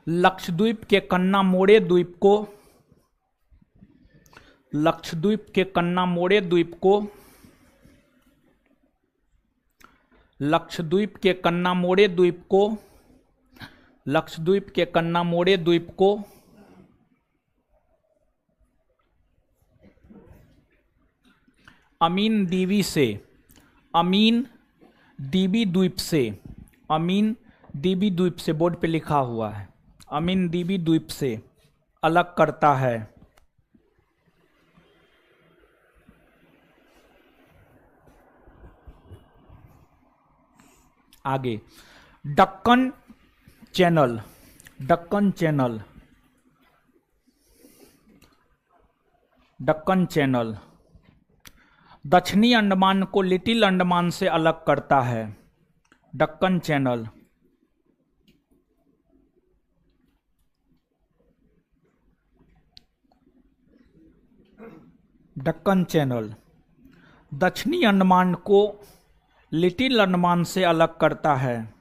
Lakshadweep के कन्नामोड़े द्वीप को लक्षद्वीप के कन्नामोड़े द्वीप को लक्षद्वीप के कन्नामोड़े द्वीप को लक्षद्वीप के कन्नामोड़े द्वीप को अमीन दीवी से अमीन दीवी द्वीप से अमीन दीवी द्वीप से बोर्ड पे लिखा हुआ है, अमीन दीवी द्वीप से अलग करता है। आगे Deccan channel Deccan channel Deccan channel दक्षिणी अंडमान को लिटिल अंडमान से अलग करता है। दक्कन चैनल दक्कन चैनल दक्षिणी अंडमान को लिटिल अंडमान से अलग करता है।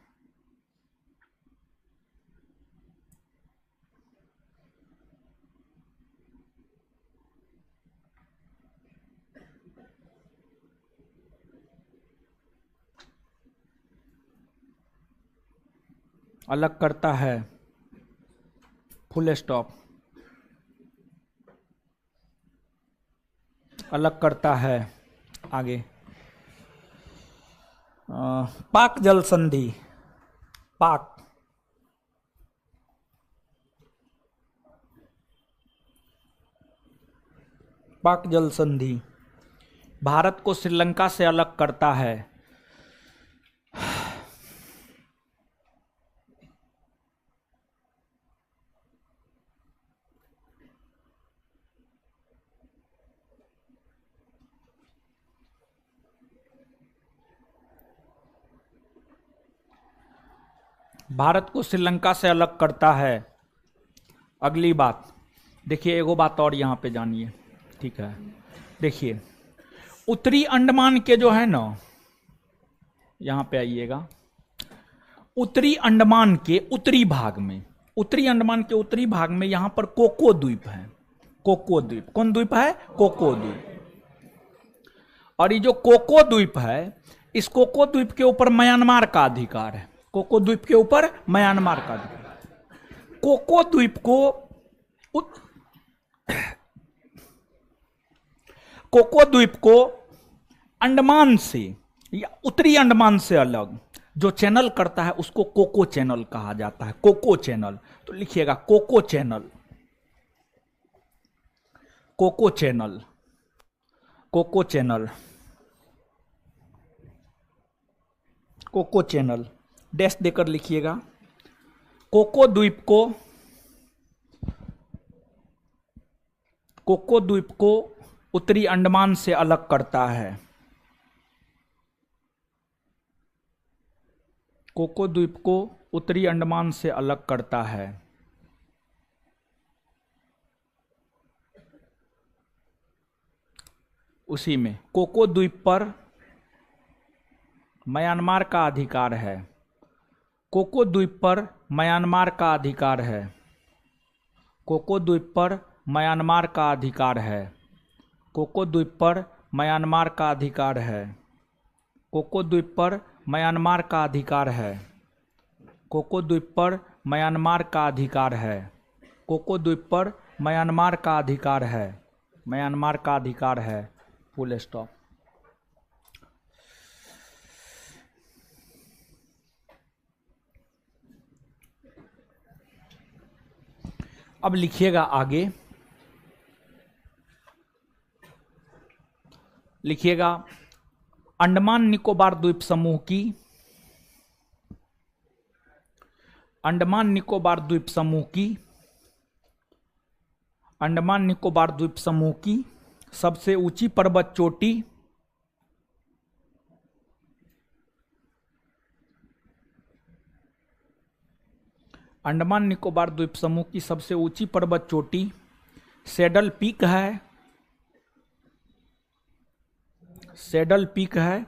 अलग करता है, फुल स्टॉप, अलग करता है। आगे पाक जल संधि, पाक पाक जल संधि भारत को श्रीलंका से अलग करता है। भारत को श्रीलंका से अलग करता है। अगली बात देखिए, एगो बात और यहां पे जानिए, ठीक है। देखिए उत्तरी अंडमान के जो है ना, यहां पे आइएगा, उत्तरी अंडमान के उत्तरी भाग में, उत्तरी अंडमान के उत्तरी भाग में यहां पर कोको द्वीप है। कोको द्वीप, कौन द्वीप है? कोको द्वीप। और ये जो कोको द्वीप है, इस कोको द्वीप के ऊपर म्यांमार का अधिकार है। कोको द्वीप के ऊपर म्यांमार का अधिकार। कोको द्वीप को कोको द्वीप को अंडमान से या उत्तरी अंडमान से अलग जो चैनल करता है उसको कोको चैनल कहा जाता है। कोको चैनल, तो लिखिएगा coco channel, coco channel, coco channel, coco channel, dash देकर लिखिएगा। कोको द्वीप को, कोको द्वीप को उत्तरी अंडमान से अलग करता है। कोको द्वीप को उत्तरी अंडमान से अलग करता है। उसी में कोको द्वीप पर म्यांमार का अधिकार है। कोको द्वीप पर म्यांमार का अधिकार है। कोको द्वीप पर म्यांमार का अधिकार है। कोको द्वीप पर म्यांमार का अधिकार है। कोको द्वीप पर म्यांमार का अधिकार है। कोको द्वीप पर म्यांमार का अधिकार है। कोको द्वीप पर म्यांमार का अधिकार है। म्यांमार का अधिकार है, फुल स्टॉप। अब लिखिएगा आगे, लिखिएगा अंडमान निकोबार द्वीप समूह की, अंडमान निकोबार द्वीप समूह की, अंडमान निकोबार द्वीप समूह की सबसे ऊंची पर्वत चोटी अंडमान निकोबार द्वीप समूह की सबसे ऊंची पर्वत चोटी सैडल पीक है। सैडल पीक है।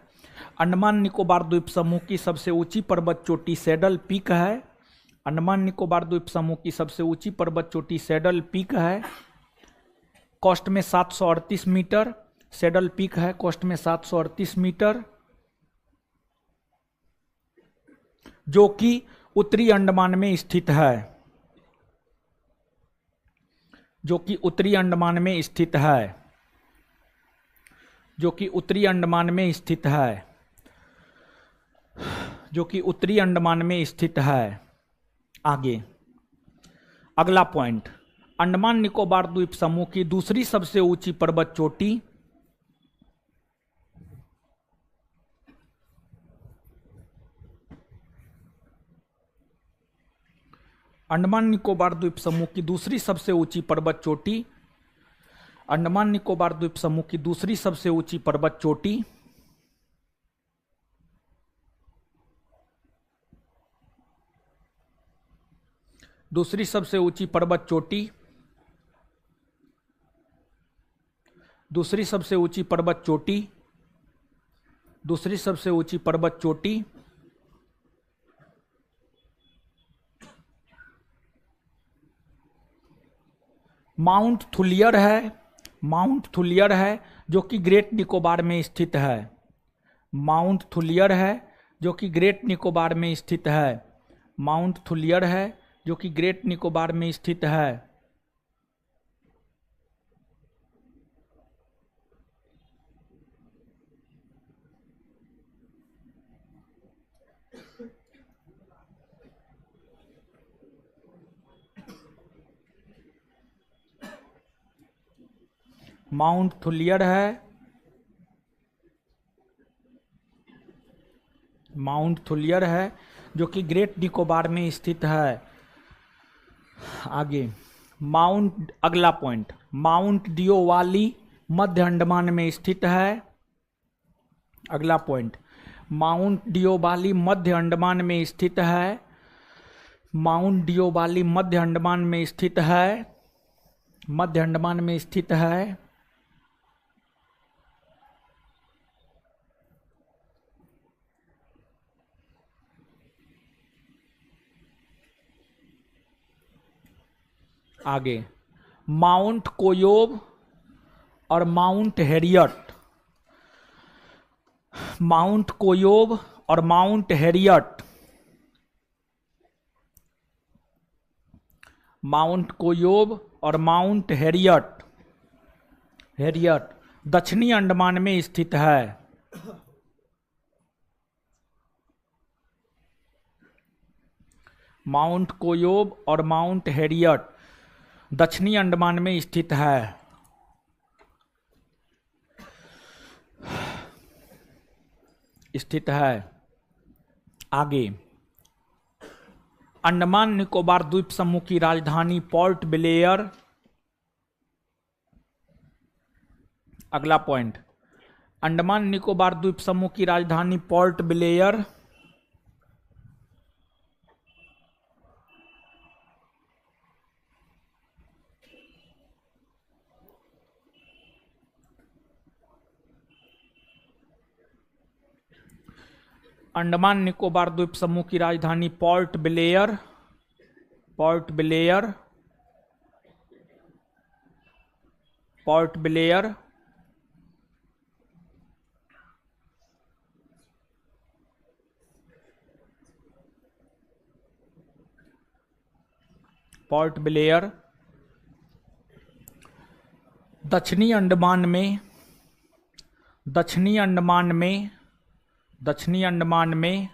अंडमान निकोबार द्वीप समूह की सबसे ऊंची पर्वत चोटी सैडल पीक है। अंडमान निकोबार द्वीप समूह की सबसे ऊंची पर्वत चोटी सैडल पीक है। कोस्ट में 738 मीटर सैडल पीक है। कोस्ट में 738 मीटर, जो कि उत्तरी अंडमान में स्थित है, जो कि उत्तरी अंडमान में स्थित है, जो कि उत्तरी अंडमान में स्थित है, जो कि उत्तरी अंडमान में स्थित है। आगे अगला पॉइंट, अंडमान निकोबार द्वीप समूह की दूसरी सबसे ऊंची पर्वत चोटी अंडमान निकोबार द्वीप समूह की दूसरी सबसे ऊंची पर्वत चोटी अंडमान निकोबार द्वीप समूह की दूसरी सबसे ऊंची पर्वत चोटी दूसरी सबसे ऊंची पर्वत चोटी दूसरी सबसे ऊंची पर्वत चोटी दूसरी सबसे ऊंची पर्वत चोटी माउंट थुलियर है। माउंट थुलियर है जो कि ग्रेट निकोबार में स्थित है। माउंट थुलियर है जो कि ग्रेट निकोबार में स्थित है। माउंट थुलियर है जो कि ग्रेट निकोबार में स्थित है। माउंट थुलियर है, माउंट थुलियर है जो कि ग्रेट निकोबार में स्थित है। आगे माउंट, अगला पॉइंट, माउंट डियोवाली मध्य अंडमान में स्थित है। अगला पॉइंट, माउंट डियोवाली मध्य अंडमान में स्थित है। माउंट डियोवाली मध्य अंडमान में स्थित है, मध्य अंडमान में स्थित है। आगे माउंट कोयोब और माउंट हैरियट, माउंट कोयोब और माउंट हैरियट, माउंट कोयोब और माउंट हैरियट, हैरियट दक्षिणी अंडमान में स्थित है। माउंट कोयोब और माउंट हैरियट दक्षिणी अंडमान में स्थित है। स्थित है। आगे अंडमान निकोबार द्वीप समूह की राजधानी पोर्ट ब्लेयर। अगला पॉइंट, अंडमान निकोबार द्वीप समूह की राजधानी पोर्ट ब्लेयर। अंडमान निकोबार द्वीप समूह की राजधानी port Blair, port Blair, port Blair. Port Blair दक्षिणी अंडमान में, दक्षिणी अंडमान में, दक्षिणी अंडमान में,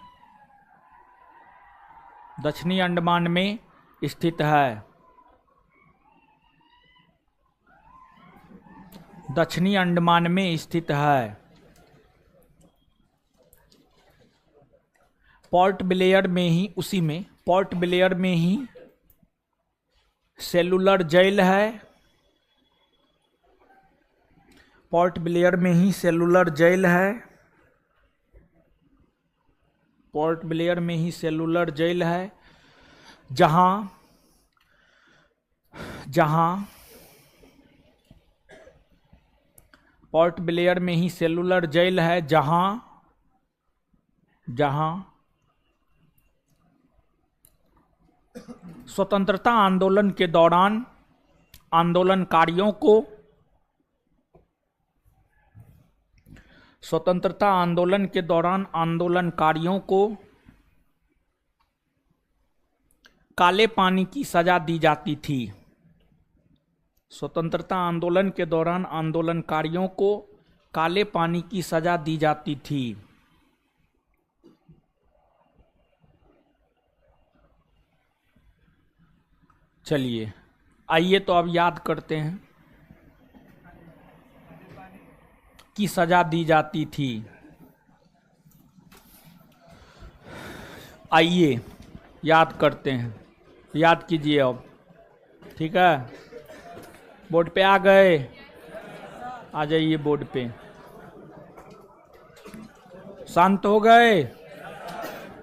दक्षिणी अंडमान में स्थित है। दक्षिणी अंडमान में स्थित है। पोर्ट ब्लेयर में ही, उसी में पोर्ट ब्लेयर में ही सेलुलर जेल है। पोर्ट ब्लेयर में ही सेलुलर जेल है। पोर्ट ब्लेयर में ही सेलुलर जेल है, जहां पोर्ट ब्लेयर में ही सेलुलर जेल है, जहां स्वतंत्रता आंदोलन के दौरान आंदोलनकारियों को, स्वतंत्रता आंदोलन के दौरान आंदोलनकारियों को काले पानी की सजा दी जाती थी। स्वतंत्रता आंदोलन के दौरान आंदोलनकारियों को काले पानी की सजा दी जाती थी। चलिए आइए तो अब याद करते हैं की सजा दी जाती थी। आइए याद करते हैं, याद कीजिए अब, ठीक है। बोर्ड पे आ गए, आ जाइए बोर्ड पे। शांत हो गए?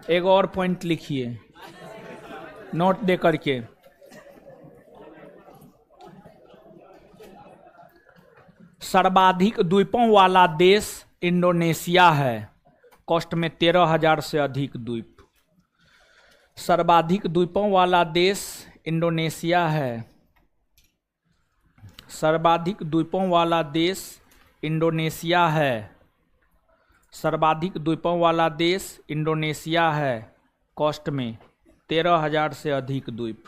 एक और पॉइंट लिखिए नोट दे करके। सर्वाधिक द्वीपों वाला देश इंडोनेशिया है। कोस्ट में 13,000 से अधिक द्वीप। सर्वाधिक द्वीपों वाला देश इंडोनेशिया है। सर्वाधिक द्वीपों वाला देश इंडोनेशिया है। सर्वाधिक द्वीपों वाला देश इंडोनेशिया है कोस्ट में। 13,000 से अधिक द्वीप,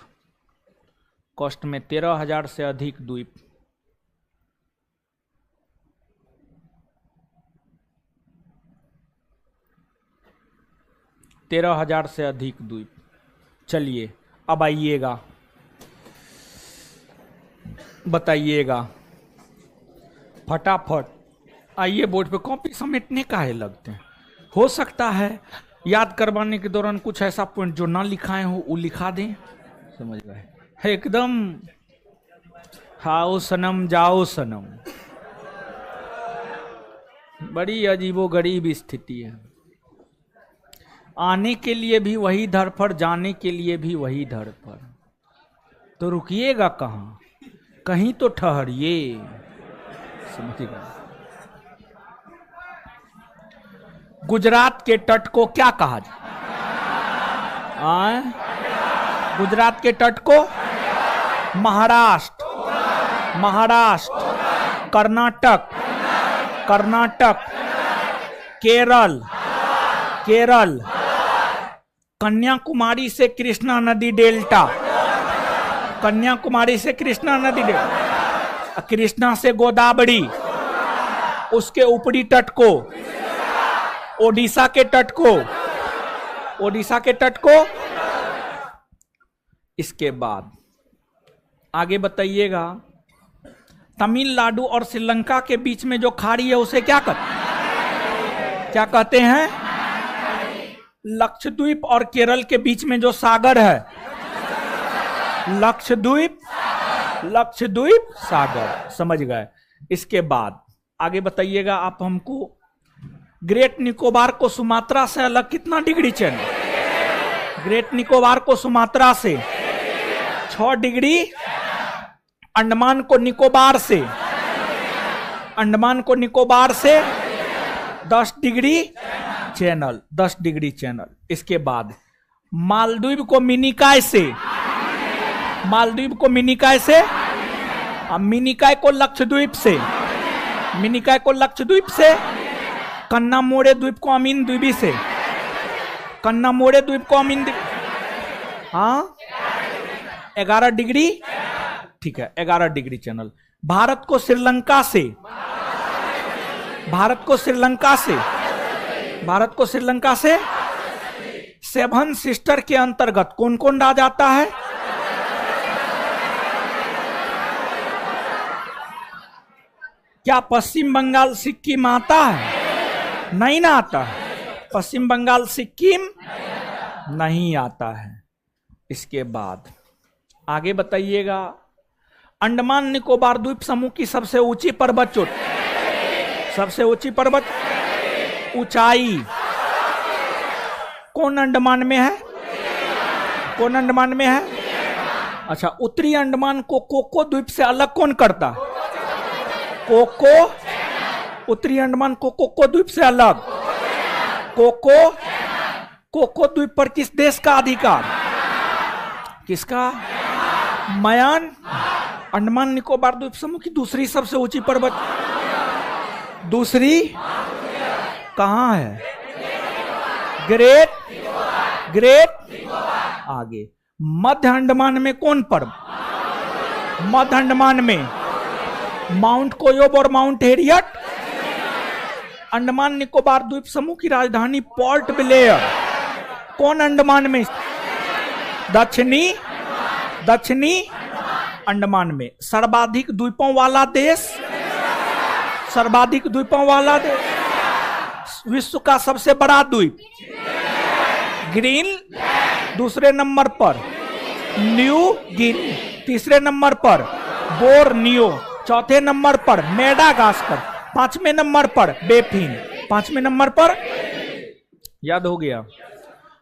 कॉस्ट में 13,000 से अधिक द्वीप। तेरह हजार से अधिक द्वीप। चलिए अब आइएगा, बताइएगा फटाफट। आइए बोर्ड पे, कॉपी समेटने का है लगते हैं। हो सकता है याद करवाने के दौरान कुछ ऐसा पॉइंट जो ना लिखाए हो वो लिखा दें, समझ गए एकदम। खाओ सनम जाओ सनम, बड़ी अजीबो गरीब स्थिति है। आने के लिए भी वही धर पर, जाने के लिए भी वही धर पर, तो रुकिएगा कहाँ, कहीं तो ठहरिए, समझिएगा। गुजरात के तट को क्या कहा जाए? गुजरात के तट को महाराष्ट्र, महाराष्ट्र, कर्नाटक, कर्नाटक, केरल, केरल, कन्याकुमारी से कृष्णा नदी डेल्टा, कन्याकुमारी से कृष्णा नदी डेल्टा, कृष्णा से गोदावरी, उसके ऊपरी तट को, ओडिशा के तट को, ओडिशा के तट को। इसके बाद आगे बताइएगा, तमिलनाडु और श्रीलंका के बीच में जो खाड़ी है उसे क्या कहते हैं? लक्षद्वीप और केरल के बीच में जो सागर है, लक्षद्वीप, लक्षद्वीप सागर, समझ गए। इसके बाद आगे बताइएगा आप हमको, ग्रेट निकोबार को सुमात्रा से अलग कितना डिग्री चैनल? ग्रेट निकोबार को सुमात्रा से 6 डिग्री, अंडमान को निकोबार से, अंडमान को निकोबार से 10 डिग्री चैनल, 10 डिग्री चैनल। इसके बाद मालदीव को मिनिकाय से, मालदीव को मिनिकाय से, मिनिकाय को लक्षद्वीप से, मिनिकाय को लक्षद्वीप से, कन्नामोड़े द्वीप को अमीन द्वीपी से, कन्नामोड़े द्वीप को अमीन, हाँ 11 डिग्री, ठीक है 11 डिग्री चैनल। भारत को श्रीलंका से, भारत को श्रीलंका से, भारत को श्रीलंका से 7 सिस्टर के अंतर्गत कौन कौन आ जाता है? क्या पश्चिम बंगाल सिक्किम आता है? नहीं ना आता है, पश्चिम बंगाल सिक्किम नहीं आता है। इसके बाद आगे बताइएगा, अंडमान निकोबार द्वीप समूह की सबसे ऊंची पर्वत चोटी, सबसे ऊंची पर्वत ऊंचाई कौन अंडमान में है? कौन अंडमान में है? अच्छा, उत्तरी अंडमान को कोको द्वीप से अलग कौन करता है? कोको, उत्तरी अंडमान को कोको द्वीप से अलग, कोको, कोको द्वीप पर किस देश का अधिकार? किसका? म्यान। अंडमान निकोबार द्वीप समूह की दूसरी सबसे ऊंची पर्वत, दूसरी कहां है? Great, great. आगे मध्य अंडमान में कौन पर्वत? मध्य अंडमान में माउंट कोयोब और माउंट हेरियट। अंडमान निकोबार द्वीप समूह की राजधानी पोर्ट ब्लेयर कौन अंडमान में? दक्षिणी, दक्षिणी अंडमान में। सर्वाधिक द्वीपों वाला देश, सर्वाधिक द्वीपों वाला देश, विश्व का सबसे बड़ा द्वीप ग्रीन, दूसरे नंबर पर न्यू गिनी, तीसरे नंबर पर बोर्नियो, चौथे नंबर पर मेडागास्कर, 5वें नंबर पर बेफिन, 5वें नंबर पर। याद हो गया?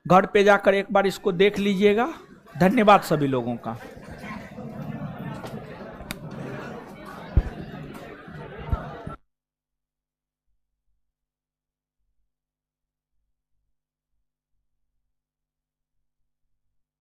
घर पे जाकर एक बार इसको देख लीजिएगा। धन्यवाद सभी लोगों का।